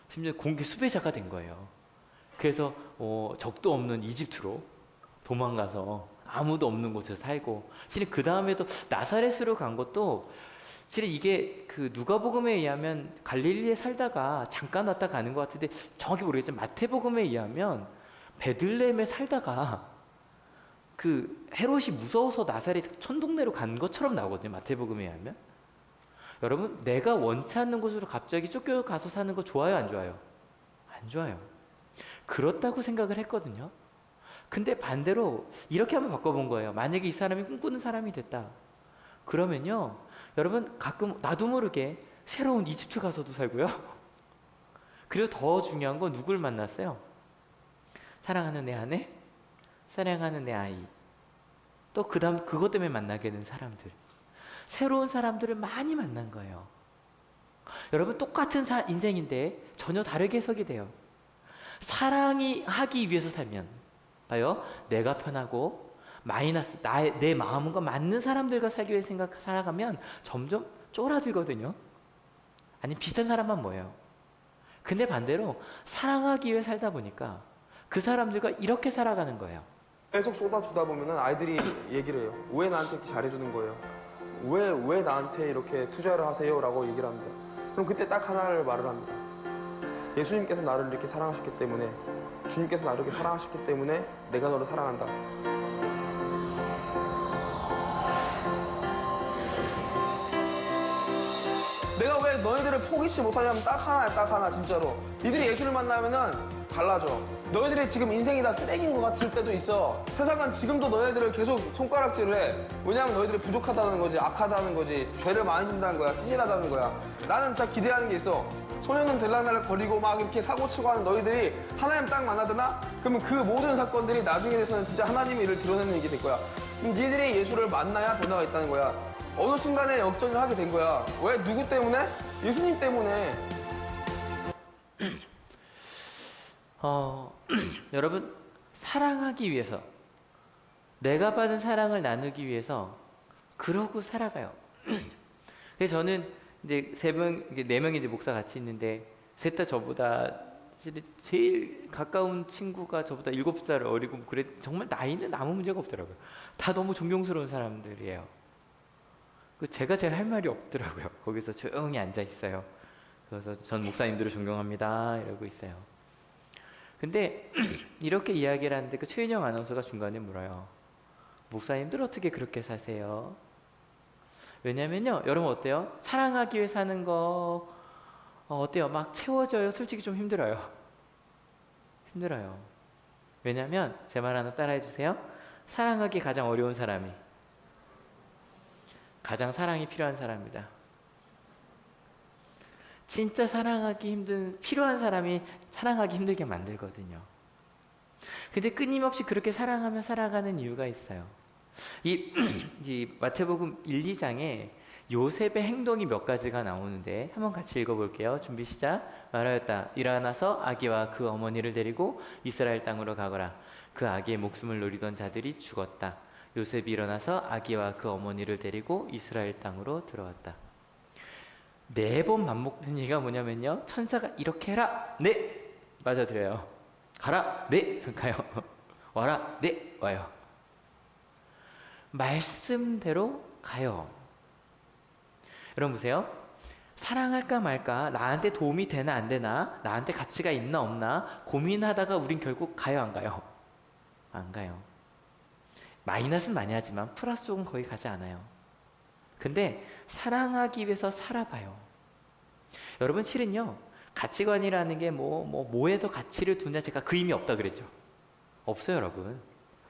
심지어 공개 수배자가 된 거예요. 그래서 적도 없는 이집트로 도망가서 아무도 없는 곳에서 살고, 실은 그 다음에도 나사렛으로 간 것도 실은 이게 그 누가복음에 의하면 갈릴리에 살다가 잠깐 왔다 가는 것 같은데 정확히 모르겠지만 마태복음에 의하면 베들레헴에 살다가 그 헤롯이 무서워서 나사렛 촌동네로 간 것처럼 나오거든요. 마태복음에 의하면. 여러분, 내가 원치 않는 곳으로 갑자기 쫓겨가서 사는 거 좋아요, 안 좋아요? 안 좋아요. 그렇다고 생각을 했거든요. 근데 반대로 이렇게 한번 바꿔본 거예요. 만약에 이 사람이 꿈꾸는 사람이 됐다. 그러면요, 여러분, 가끔 나도 모르게 새로운 이집트 가서도 살고요. 그리고 더 중요한 건 누굴 만났어요? 사랑하는 내 아내, 사랑하는 내 아이, 또 그 다음 그것 때문에 만나게 된 사람들, 새로운 사람들을 많이 만난 거예요. 여러분, 똑같은 인생인데 전혀 다르게 해석이 돼요. 사랑이 하기 위해서 살면 봐요, 내가 편하고 마이너스 내 마음과 맞는 사람들과 살기 위해 살아가면 점점 쫄아들거든요. 아니, 비슷한 사람만 모여요. 근데 반대로 사랑하기 위해 살다 보니까 그 사람들과 이렇게 살아가는 거예요. 계속 쏟아주다 보면은 아이들이 얘기를 해요. 왜 나한테 잘해주는 거예요? 왜 나한테 이렇게 투자를 하세요? 라고 얘기를 합니다. 그럼 그때 딱 하나를 말을 합니다. 예수님께서 나를 이렇게 사랑하셨기 때문에, 주님께서 나를 이렇게 사랑하셨기 때문에 내가 너를 사랑한다. 내가 왜 너희들을 포기치 못하냐면 딱 하나야, 딱 하나. 진짜로 니들이 예수를 만나면은 달라져. 너희들이 지금 인생이 다 쓰레기인 것 같을 때도 있어. 세상은 지금도 너희들을 계속 손가락질을 해. 왜냐하면 너희들이 부족하다는 거지, 악하다는 거지, 죄를 많이 짓는다는 거야, 찌질하다는 거야. 나는 진짜 기대하는 게 있어. 소년은 들락날락 거리고 막 이렇게 사고치고 하는 너희들이 하나님 딱 만나잖아? 그러면 그 모든 사건들이 나중에 돼서는 진짜 하나님의 일을 드러내는 일이 될 거야. 그럼 니들이 예수를 만나야 변화가 있다는 거야. 어느 순간에 역전을 하게 된 거야. 왜? 누구 때문에? 예수님 때문에. 여러분, 사랑하기 위해서, 내가 받은 사랑을 나누기 위해서 그러고 살아가요. 그래서 저는 이제 네 명이 이제 목사 같이 있는데, 셋 다 저보다 제일 가까운 친구가 저보다 7살 어리고, 그래 정말 나이는 아무 문제가 없더라고요. 다 너무 존경스러운 사람들이에요. 제가 제일 할 말이 없더라고요. 거기서 조용히 앉아 있어요. 그래서 전 목사님들을 존경합니다 이러고 있어요. 근데 이렇게 이야기를 하는데 그 최인영 아나운서가 중간에 물어요. 목사님들 어떻게 그렇게 사세요? 왜냐면요, 여러분 어때요? 사랑하기 위해 사는 거 어때요? 막 채워져요? 솔직히 좀 힘들어요. 힘들어요. 왜냐면 제 말 하나 따라해 주세요. 사랑하기 가장 어려운 사람이 가장 사랑이 필요한 사람이다. 진짜 사랑하기 힘든, 필요한 사람이 사랑하기 힘들게 만들거든요. 근데 끊임없이 그렇게 사랑하며 살아가는 이유가 있어요. 이 마태복음 1, 2장에 요셉의 행동이 몇 가지가 나오는데 한번 같이 읽어볼게요. 준비 시작. 말하였다. 일어나서 아기와 그 어머니를 데리고 이스라엘 땅으로 가거라. 그 아기의 목숨을 노리던 자들이 죽었다. 요셉이 일어나서 아기와 그 어머니를 데리고 이스라엘 땅으로 들어왔다. 4번 반복된 얘기가 뭐냐면요, 천사가 이렇게 해라, 네, 맞아들여요. 가라, 네, 가요. 와라, 네, 와요. 말씀대로 가요. 여러분 보세요. 사랑할까 말까, 나한테 도움이 되나 안 되나, 나한테 가치가 있나 없나 고민하다가 우린 결국 가요, 안 가요? 안 가요. 마이너스는 많이 하지만 플러스 쪽은 거의 가지 않아요. 근데 사랑하기 위해서 살아봐요. 여러분, 실은요, 가치관이라는 게 뭐에 더 가치를 두냐, 제가 그 의미 없다 그랬죠. 없어요, 여러분.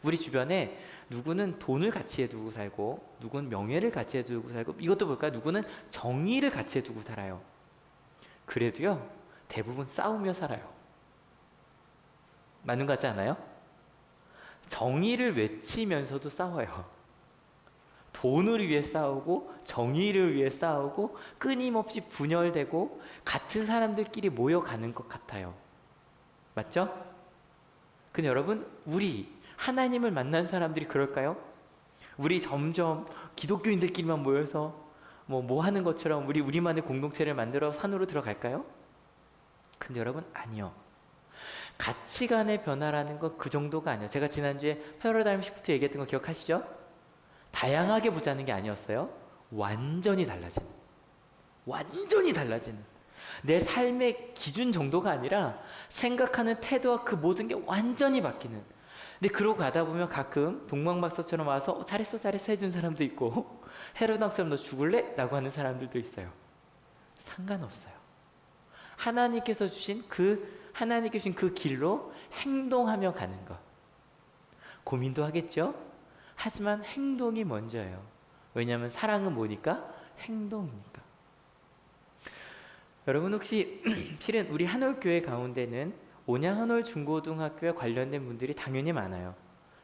우리 주변에 누구는 돈을 가치에 두고 살고, 누구는 명예를 가치에 두고 살고, 이것도 볼까요? 누구는 정의를 가치에 두고 살아요. 그래도요, 대부분 싸우며 살아요. 맞는 것 같지 않아요? 정의를 외치면서도 싸워요. 돈을 위해 싸우고, 정의를 위해 싸우고, 끊임없이 분열되고, 같은 사람들끼리 모여가는 것 같아요. 맞죠? 근데 여러분, 우리 하나님을 만난 사람들이 그럴까요? 우리 점점 기독교인들끼리만 모여서 뭐 하는 것처럼 우리만의 공동체를 만들어 산으로 들어갈까요? 근데 여러분, 아니요. 가치관의 변화라는 건 그 정도가 아니에요. 제가 지난주에 패러다임 시프트 얘기했던 거 기억하시죠? 다양하게 보자는 게 아니었어요. 완전히 달라지는. 완전히 달라지는. 내 삶의 기준 정도가 아니라 생각하는 태도와 그 모든 게 완전히 바뀌는. 근데 그러고 가다 보면 가끔 동방박사처럼 와서 잘했어 잘했어 해준 사람도 있고 헤로당처럼 너 죽을래? 라고 하는 사람들도 있어요. 상관없어요. 하나님께서 주신 그 길로 행동하며 가는 것. 고민도 하겠죠? 하지만 행동이 먼저예요. 왜냐하면 사랑은 뭐니까? 행동이니까. 여러분 혹시 실은 우리 한올교회 가운데는 온양 한올 중고등학교에 관련된 분들이 당연히 많아요.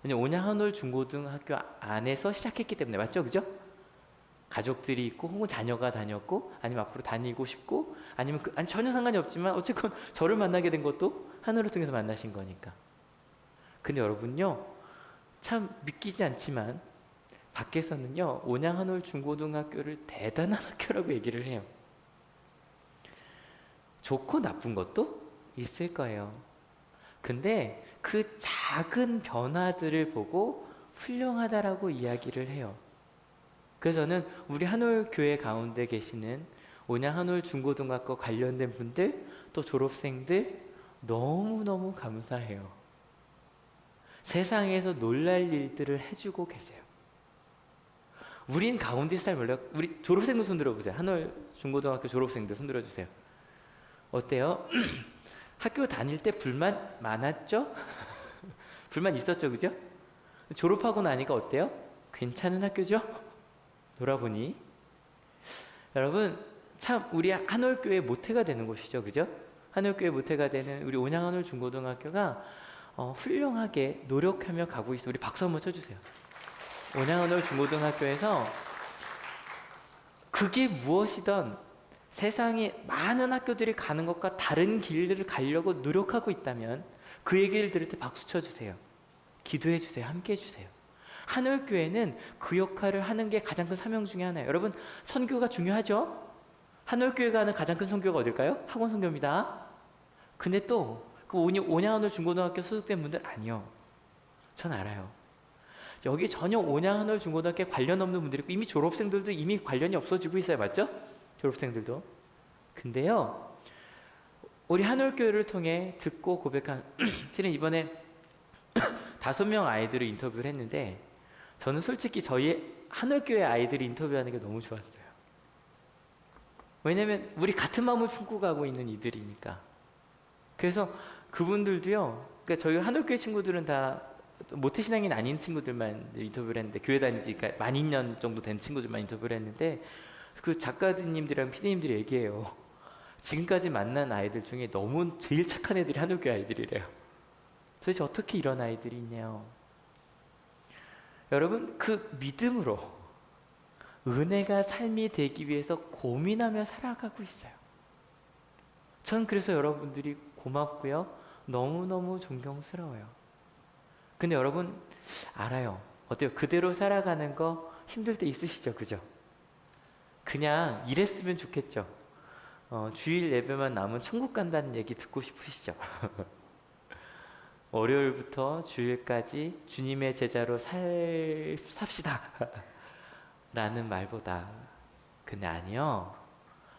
왜냐면 온양 한올 중고등학교 안에서 시작했기 때문에. 맞죠? 그죠? 가족들이 있고 혹은 자녀가 다녔고 아니면 앞으로 다니고 싶고 아니면 아니 전혀 상관이 없지만 어쨌건 저를 만나게 된 것도 하늘을 통해서 만나신 거니까. 근데 여러분요 참 믿기지 않지만 밖에서는요 온양 한올 중고등학교를 대단한 학교라고 얘기를 해요. 좋고 나쁜 것도 있을 거예요. 근데 그 작은 변화들을 보고 훌륭하다라고 이야기를 해요. 그래서 저는 우리 한올교회 가운데 계시는 온양 한올 중고등학교 관련된 분들 또 졸업생들 너무너무 감사해요. 세상에서 놀랄 일들을 해주고 계세요. 우린 가운데서 잘 몰라요. 우리 졸업생들 손 들어보세요. 한올 중고등학교 졸업생들 손 들어주세요. 어때요? 학교 다닐 때 불만 많았죠? 불만 있었죠, 그죠? 졸업하고 나니까 어때요? 괜찮은 학교죠? 돌아보니 여러분 참 우리 한올교회 모태가 되는 곳이죠, 그죠? 한올교회 모태가 되는 우리 온양 한올 중고등학교가 훌륭하게 노력하며 가고 있어요. 우리 박수 한번 쳐주세요. 온양 한올 중고등학교에서 그게 무엇이든 세상에 많은 학교들이 가는 것과 다른 길들을 가려고 노력하고 있다면 그 얘기를 들을 때 박수 쳐주세요. 기도해 주세요. 함께 해주세요. 한올교회는 그 역할을 하는 게 가장 큰 사명 중에 하나예요. 여러분 선교가 중요하죠? 한올교회가 하는 가장 큰 선교가 어딜까요? 학원 선교입니다. 근데 또 그 온양 한올 중고등학교 소속된 분들 아니요. 전 알아요. 여기 전혀 온양 한올 중고등학교에 관련 없는 분들이 있고 이미 졸업생들도 이미 관련이 없어지고 있어요. 맞죠? 졸업생들도. 근데요 우리 한올교회를 통해 듣고 고백한 실은 이번에 5명 아이들을 인터뷰를 했는데 저는 솔직히 저희 한올교회 아이들이 인터뷰하는 게 너무 좋았어요. 왜냐면 우리 같은 마음을 품고 가고 있는 이들이니까. 그래서 그분들도요 그러니까 저희 한올교회 친구들은 다 모태신앙인 아닌 친구들만 인터뷰를 했는데 교회 다니지 그러니까 만 2년 정도 된 친구들만 인터뷰를 했는데 그 작가님들이랑 피디님들이 얘기해요. 지금까지 만난 아이들 중에 너무 제일 착한 애들이 한올교회 아이들이래요. 도대체 어떻게 이런 아이들이 있냐요. 여러분 그 믿음으로 은혜가 삶이 되기 위해서 고민하며 살아가고 있어요. 전 그래서 여러분들이 고맙고요. 너무너무 존경스러워요. 근데 여러분 알아요. 어때요? 그대로 살아가는 거 힘들 때 있으시죠? 그죠? 그냥 이랬으면 좋겠죠. 주일 예배만 남으면 천국 간다는 얘기 듣고 싶으시죠? 월요일부터 주일까지 주님의 제자로 삽시다 라는 말보다 근데 아니요.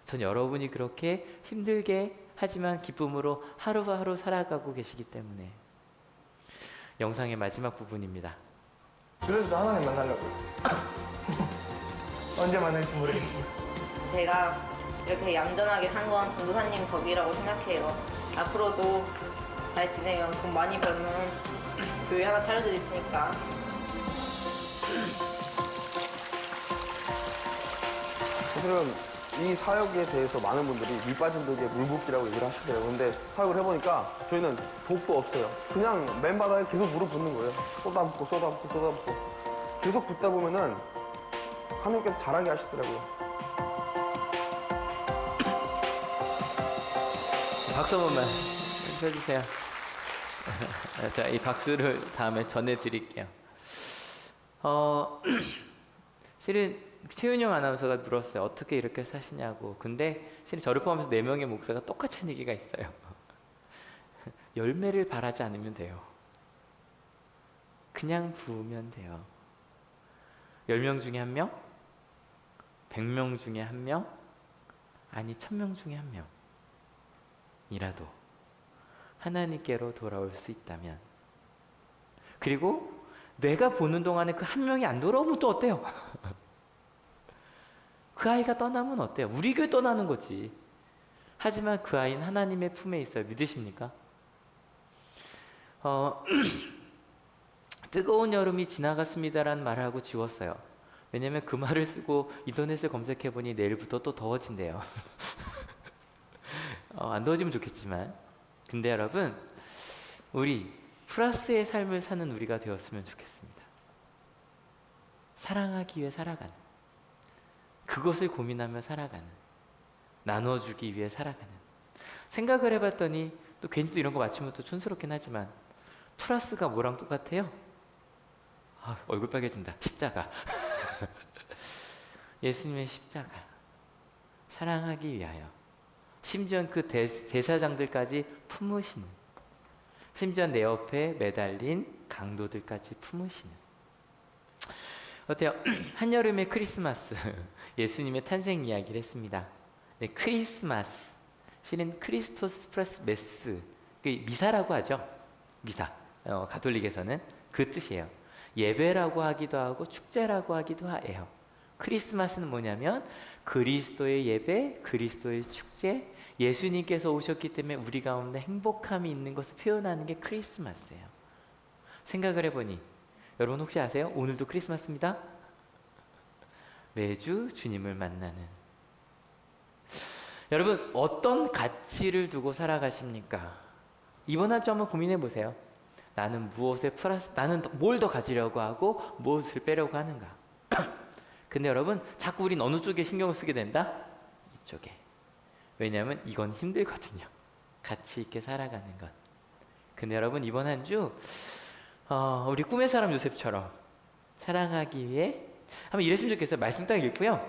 전 여러분이 그렇게 힘들게 하지만 기쁨으로 하루하루 살아가고 계시기 때문에 영상의 마지막 부분입니다. 그래서 하나님 만나려고요. 언제 만날지 모르겠지만 제가 이렇게 얌전하게 산 건 전도사님 덕이라고 생각해요. 앞으로도 잘 지내요. 돈 많이 벌면 교회 하나 차려드릴 테니까. 사실은 이 사역에 대해서 많은 분들이 물 빠진 독에 물 붓기라고 얘기를 하시더라고요. 근데 사역을 해보니까 저희는 독도 없어요. 그냥 맨바닥에 계속 물을 붓는 거예요. 쏟아붓고 쏟아붓고 쏟아붓고 계속 붓다 보면은 하나님께서 잘하게 하시더라고요. 박수 한 번만 쳐주세요. 자, 이 박수를 다음에 전해드릴게요. 실은 최윤영 아나운서가 물었어요. 어떻게 이렇게 사시냐고. 근데 실은 저를 포함해서 4명의 목사가 똑같은 얘기가 있어요. 열매를 바라지 않으면 돼요. 그냥 부으면 돼요. 10명 중에 1명? 100명 중에 1명? 아니 1000명 중에 1명이라도 하나님께로 돌아올 수 있다면, 그리고 내가 보는 동안에 그 1명이 안 돌아오면 또 어때요? 그 아이가 떠나면 어때요? 우리 교회 떠나는 거지. 하지만 그 아이는 하나님의 품에 있어요. 믿으십니까? 뜨거운 여름이 지나갔습니다라는 말을 하고 지웠어요. 왜냐면 그 말을 쓰고 인터넷을 검색해보니 내일부터 또 더워진대요. 안 더워지면 좋겠지만, 근데 여러분, 우리 플러스의 삶을 사는 우리가 되었으면 좋겠습니다. 사랑하기 위해 살아가는, 그것을 고민하며 살아가는, 나눠주기 위해 살아가는. 생각을 해봤더니 또 괜히 또 이런 거 맞추면 또 촌스럽긴 하지만 플러스가 뭐랑 똑같아요? 얼굴 빨개진다. 십자가. 예수님의 십자가. 사랑하기 위하여. 심지어 그 제사장들까지 품으시는, 심지어 내 옆에 매달린 강도들까지 품으시는. 어때요? 한여름의 크리스마스, 예수님의 탄생 이야기를 했습니다. 네, 크리스마스, 실은 크리스토스 플러스 메스, 미사라고 하죠. 미사, 가톨릭에서는 그 뜻이에요. 예배라고 하기도 하고 축제라고 하기도 해요. 크리스마스는 뭐냐면 그리스도의 예배, 그리스도의 축제, 예수님께서 오셨기 때문에 우리 가운데 행복함이 있는 것을 표현하는 게 크리스마스예요. 생각을 해보니 여러분 혹시 아세요? 오늘도 크리스마스입니다. 매주 주님을 만나는. 여러분 어떤 가치를 두고 살아가십니까? 이번 한 주 한번 고민해 보세요. 나는 무엇에 플러스, 나는 뭘 더 가지려고 하고 무엇을 빼려고 하는가? 근데 여러분 자꾸 우린 어느 쪽에 신경을 쓰게 된다? 이쪽에. 왜냐하면 이건 힘들거든요. 가치 있게 살아가는 것. 근데 여러분 이번 한 주 우리 꿈의 사람 요셉처럼 사랑하기 위해 한번 이랬으면 좋겠어요. 말씀 딱 읽고요,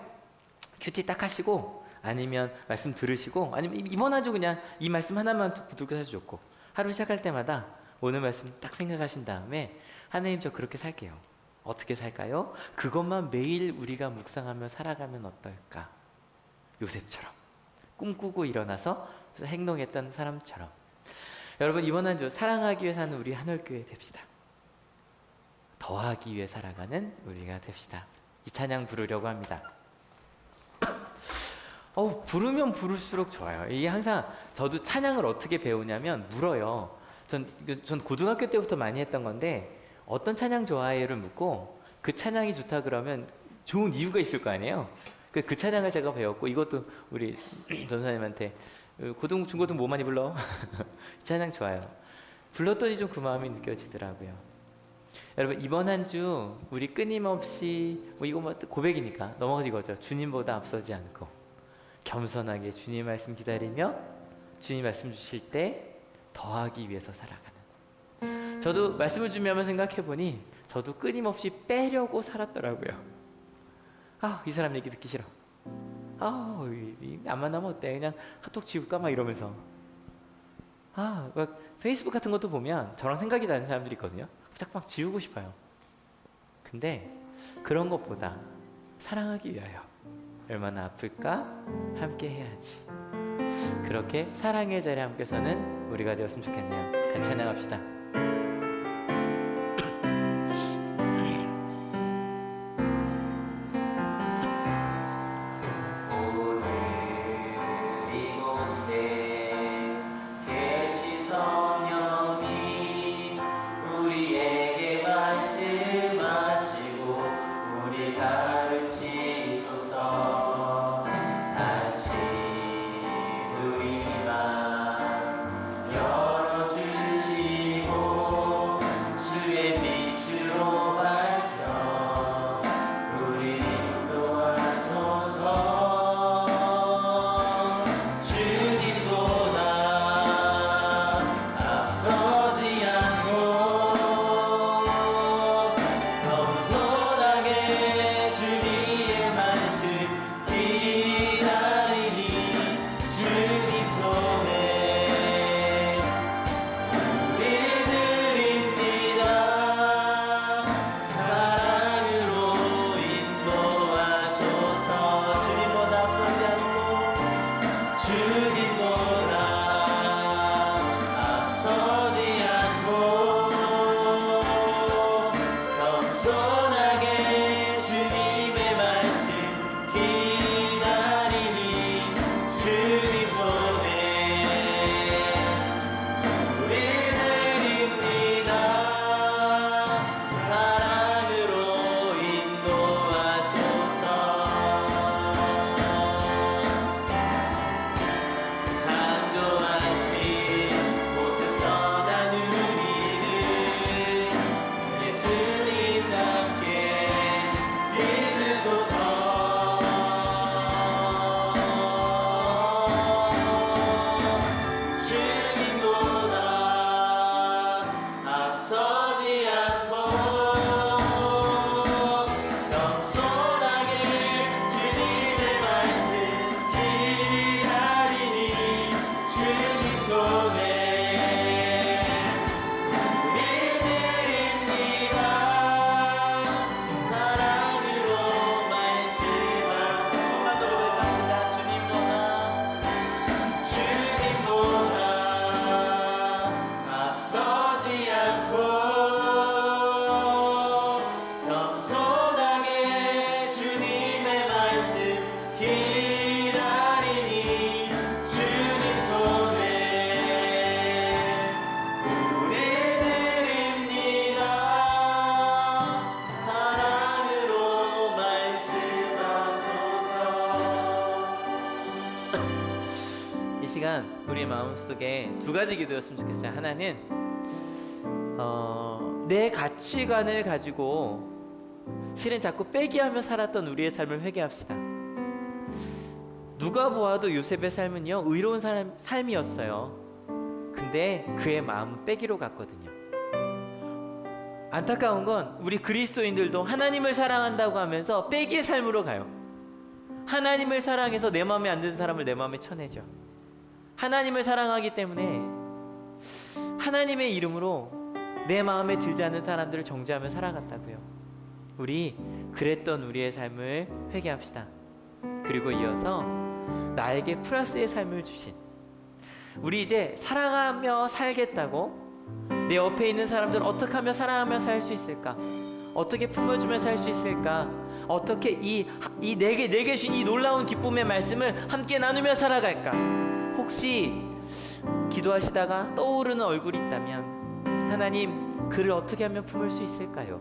큐티 딱 하시고, 아니면 말씀 들으시고, 아니면 이번 한 주 그냥 이 말씀 하나만 붙들고 사셔도 좋고, 하루 시작할 때마다 오늘 말씀 딱 생각하신 다음에 하나님 저 그렇게 살게요. 어떻게 살까요? 그것만 매일 우리가 묵상하며 살아가면 어떨까? 요셉처럼 꿈꾸고 일어나서 행동했던 사람처럼. 여러분 이번 한 주 사랑하기 위해 사는 우리 한올교회 됩시다. 더하기 위해 살아가는 우리가 됩시다. 이 찬양 부르려고 합니다. 부르면 부를수록 좋아요. 이게 항상 저도 찬양을 어떻게 배우냐면 물어요. 전 고등학교 때부터 많이 했던 건데, 어떤 찬양 좋아해를 묻고 그 찬양이 좋다 그러면 좋은 이유가 있을 거 아니에요. 그 찬양을 제가 배웠고, 이것도 우리 전사님한테 중고등 뭐 많이 불러? 이 찬양 좋아요. 불렀더니 좀 그 마음이 느껴지더라고요. 여러분 이번 한 주 우리 끊임없이 이거 고백이니까 넘어가지 이거죠. 주님보다 앞서지 않고 겸손하게 주님 말씀 기다리며 주님 말씀 주실 때 더하기 위해서 살아가는. 저도 말씀을 준비하며 생각해보니 저도 끊임없이 빼려고 살았더라고요. 이 사람 얘기 듣기 싫어. 안 만나면 어때? 그냥 카톡 지울까? 막 이러면서. 페이스북 같은 것도 보면 저랑 생각이 나는 사람들이 있거든요. 막 지우고 싶어요. 근데 그런 것보다 사랑하기 위하여 얼마나 아플까? 함께 해야지. 그렇게 사랑의 자리에 함께 서는 우리가 되었으면 좋겠네요. 같이 찬양합시다. 열어주시고 이 시간 우리 마음속에 두 가지 기도였으면 좋겠어요. 하나는 내 가치관을 가지고 실은 자꾸 빼기하며 살았던 우리의 삶을 회개합시다. 누가 보아도 요셉의 삶은요 의로운 삶이었어요. 근데 그의 마음은 빼기로 갔거든요. 안타까운 건 우리 그리스도인들도 하나님을 사랑한다고 하면서 빼기의 삶으로 가요. 하나님을 사랑해서 내 마음에 안 드는 사람을 내 마음에 쳐내죠. 하나님을 사랑하기 때문에 하나님의 이름으로 내 마음에 들지 않는 사람들을 정죄하며 살아갔다고요. 우리 그랬던 우리의 삶을 회개합시다. 그리고 이어서 나에게 플러스의 삶을 주신, 우리 이제 사랑하며 살겠다고 내 옆에 있는 사람들 어떻게 하며 사랑하며 살 수 있을까? 어떻게 품어주며 살 수 있을까? 어떻게 내게 주신 이 놀라운 기쁨의 말씀을 함께 나누며 살아갈까? 혹시 기도하시다가 떠오르는 얼굴이 있다면 하나님, 그를 어떻게 하면 품을 수 있을까요?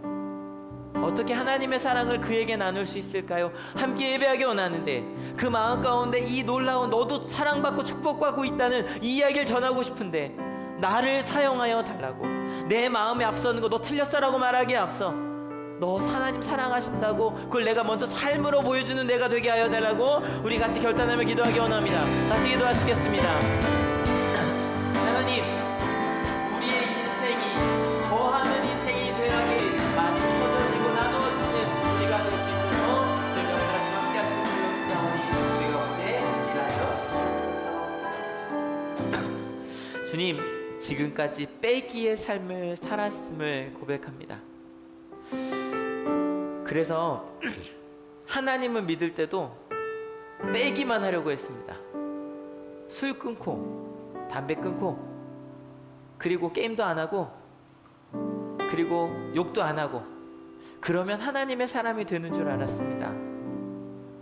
어떻게 하나님의 사랑을 그에게 나눌 수 있을까요? 함께 예배하기 원하는데 그 마음 가운데 이 놀라운, 너도 사랑받고 축복받고 있다는 이 이야기를 전하고 싶은데 나를 사용하여 달라고, 내 마음에 앞서는 거 너 틀렸어라고 말하기에 앞서 너 하나님 사랑하신다고 그걸 내가 먼저 삶으로 보여주는 내가 되게 하여 달라고 우리 같이 결단하며 기도하기 원합니다. 같이 기도하시겠습니다. 하나님, 우리의 인생이 더하는 인생이 되어야길 많이 터져지고 나누어지는 우리가 될 수 있도록 늘 영광을 함께 하시는 주옵사오니 우리 가운데 일하여 주옵소서. 주님, 지금까지 빼기의 삶을 살았음을 고백합니다. 그래서 하나님을 믿을 때도 빼기만 하려고 했습니다. 술 끊고 담배 끊고 그리고 게임도 안 하고 그리고 욕도 안 하고 그러면 하나님의 사람이 되는 줄 알았습니다.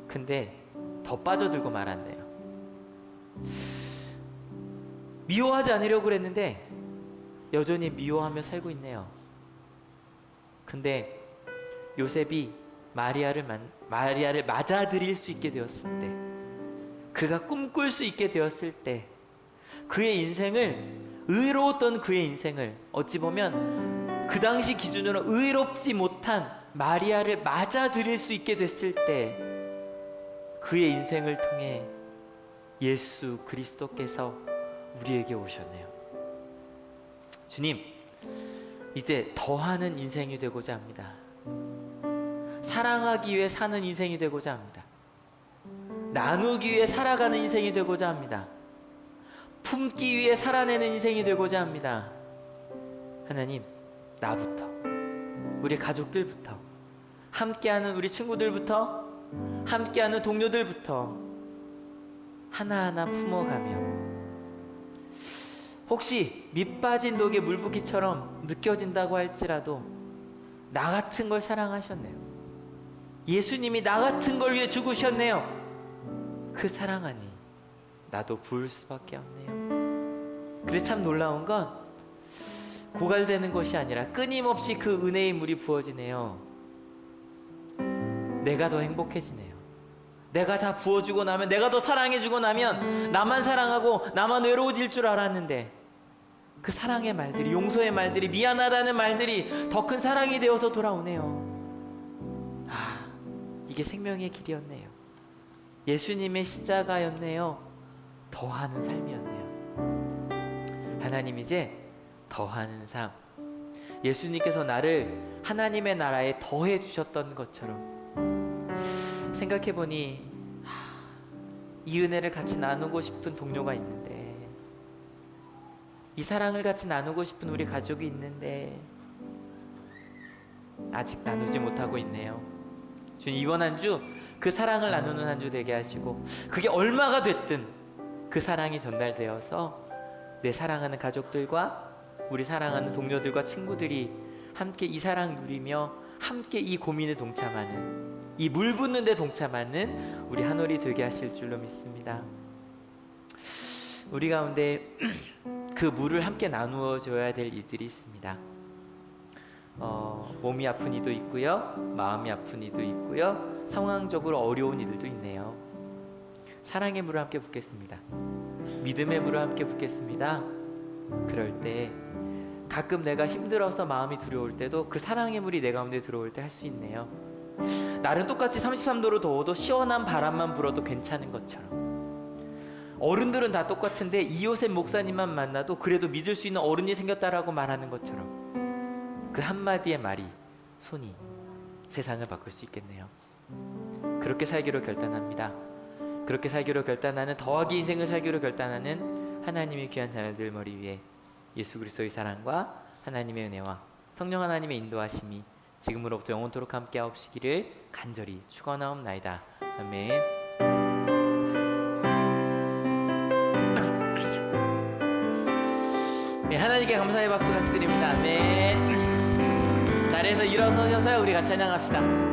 근데 더 빠져들고 말았네요. 미워하지 않으려고 그랬는데 여전히 미워하며 살고 있네요. 근데 요셉이 마리아를 맞아들일 수 있게 되었을 때, 그가 꿈꿀 수 있게 되었을 때, 그의 인생을, 의로웠던 그의 인생을 어찌 보면 그 당시 기준으로 의롭지 못한 마리아를 맞아들일 수 있게 됐을 때 그의 인생을 통해 예수 그리스도께서 우리에게 오셨네요. 주님, 이제 더하는 인생이 되고자 합니다. 사랑하기 위해 사는 인생이 되고자 합니다. 나누기 위해 살아가는 인생이 되고자 합니다. 품기 위해 살아내는 인생이 되고자 합니다. 하나님, 나부터, 우리 가족들부터, 함께하는 우리 친구들부터, 함께하는 동료들부터 하나하나 품어가며 혹시 밑빠진 독에 물붓기처럼 느껴진다고 할지라도 나 같은 걸 사랑하셨네요. 예수님이 나 같은 걸 위해 죽으셨네요. 그 사랑하니 나도 부을 수밖에 없네요. 근데 참 놀라운 건 고갈되는 것이 아니라 끊임없이 그 은혜의 물이 부어지네요. 내가 더 행복해지네요. 내가 다 부어주고 나면, 내가 더 사랑해주고 나면 나만 사랑하고 나만 외로워질 줄 알았는데 그 사랑의 말들이, 용서의 말들이, 미안하다는 말들이 더 큰 사랑이 되어서 돌아오네요. 아, 이게 생명의 길이었네요. 예수님의 십자가였네요. 더하는 삶이었네요. 하나님, 이제 더하는 삶, 예수님께서 나를 하나님의 나라에 더해 주셨던 것처럼 생각해보니 이 은혜를 같이 나누고 싶은 동료가 있는데, 이 사랑을 같이 나누고 싶은 우리 가족이 있는데 아직 나누지 못하고 있네요. 주님, 이번 한 주 그 사랑을 나누는 한 주 되게 하시고, 그게 얼마가 됐든 그 사랑이 전달되어서 내 사랑하는 가족들과 우리 사랑하는 동료들과 친구들이 함께 이 사랑 누리며 함께 이 고민에 동참하는, 이 물 붓는 데 동참하는 우리 한올이 되게 하실 줄로 믿습니다. 우리 가운데 그 물을 함께 나누어 줘야 될 이들이 있습니다. 몸이 아픈 이도 있고요, 마음이 아픈 이도 있고요, 상황적으로 어려운 이들도 있네요. 사랑의 물을 함께 붓겠습니다. 믿음의 물을 함께 붓겠습니다. 그럴 때 가끔 내가 힘들어서 마음이 두려울 때도 그 사랑의 물이 내 가운데 들어올 때 할 수 있네요. 날은 똑같이 33도로 더워도 시원한 바람만 불어도 괜찮은 것처럼, 어른들은 다 똑같은데 이요셉 목사님만 만나도 그래도 믿을 수 있는 어른이 생겼다라고 말하는 것처럼 그 한마디의 말이, 손이 세상을 바꿀 수 있겠네요. 그렇게 살기로 결단합니다. 그렇게 살기로 결단하는, 더하기 인생을 살기로 결단하는 하나님의 귀한 자녀들 머리 위에 예수 그리스도의 사랑과 하나님의 은혜와 성령 하나님의 인도하심이 지금으로부터 영원토록 함께 하옵시기를 간절히 축원하옵나이다. 아멘. 네, 하나님께 감사의 박수 같이 드립니다. 아멘. 자리에서 일어서셔서 우리 같이 찬양합시다.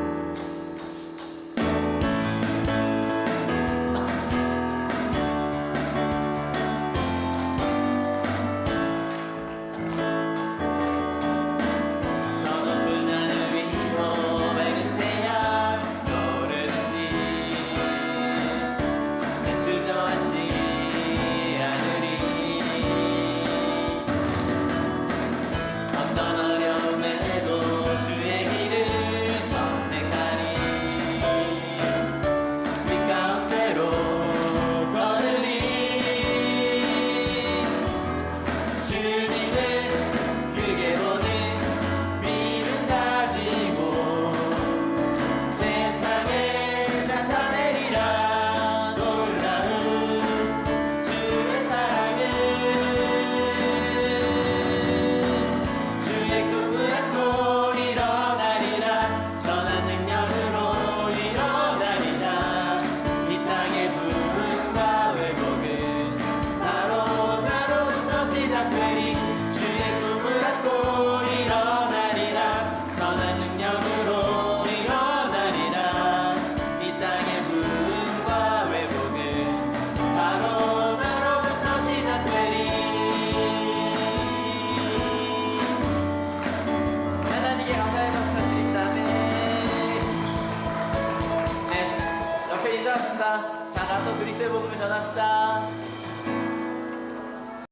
자, 가서 그리스도의 복음을 전합시다.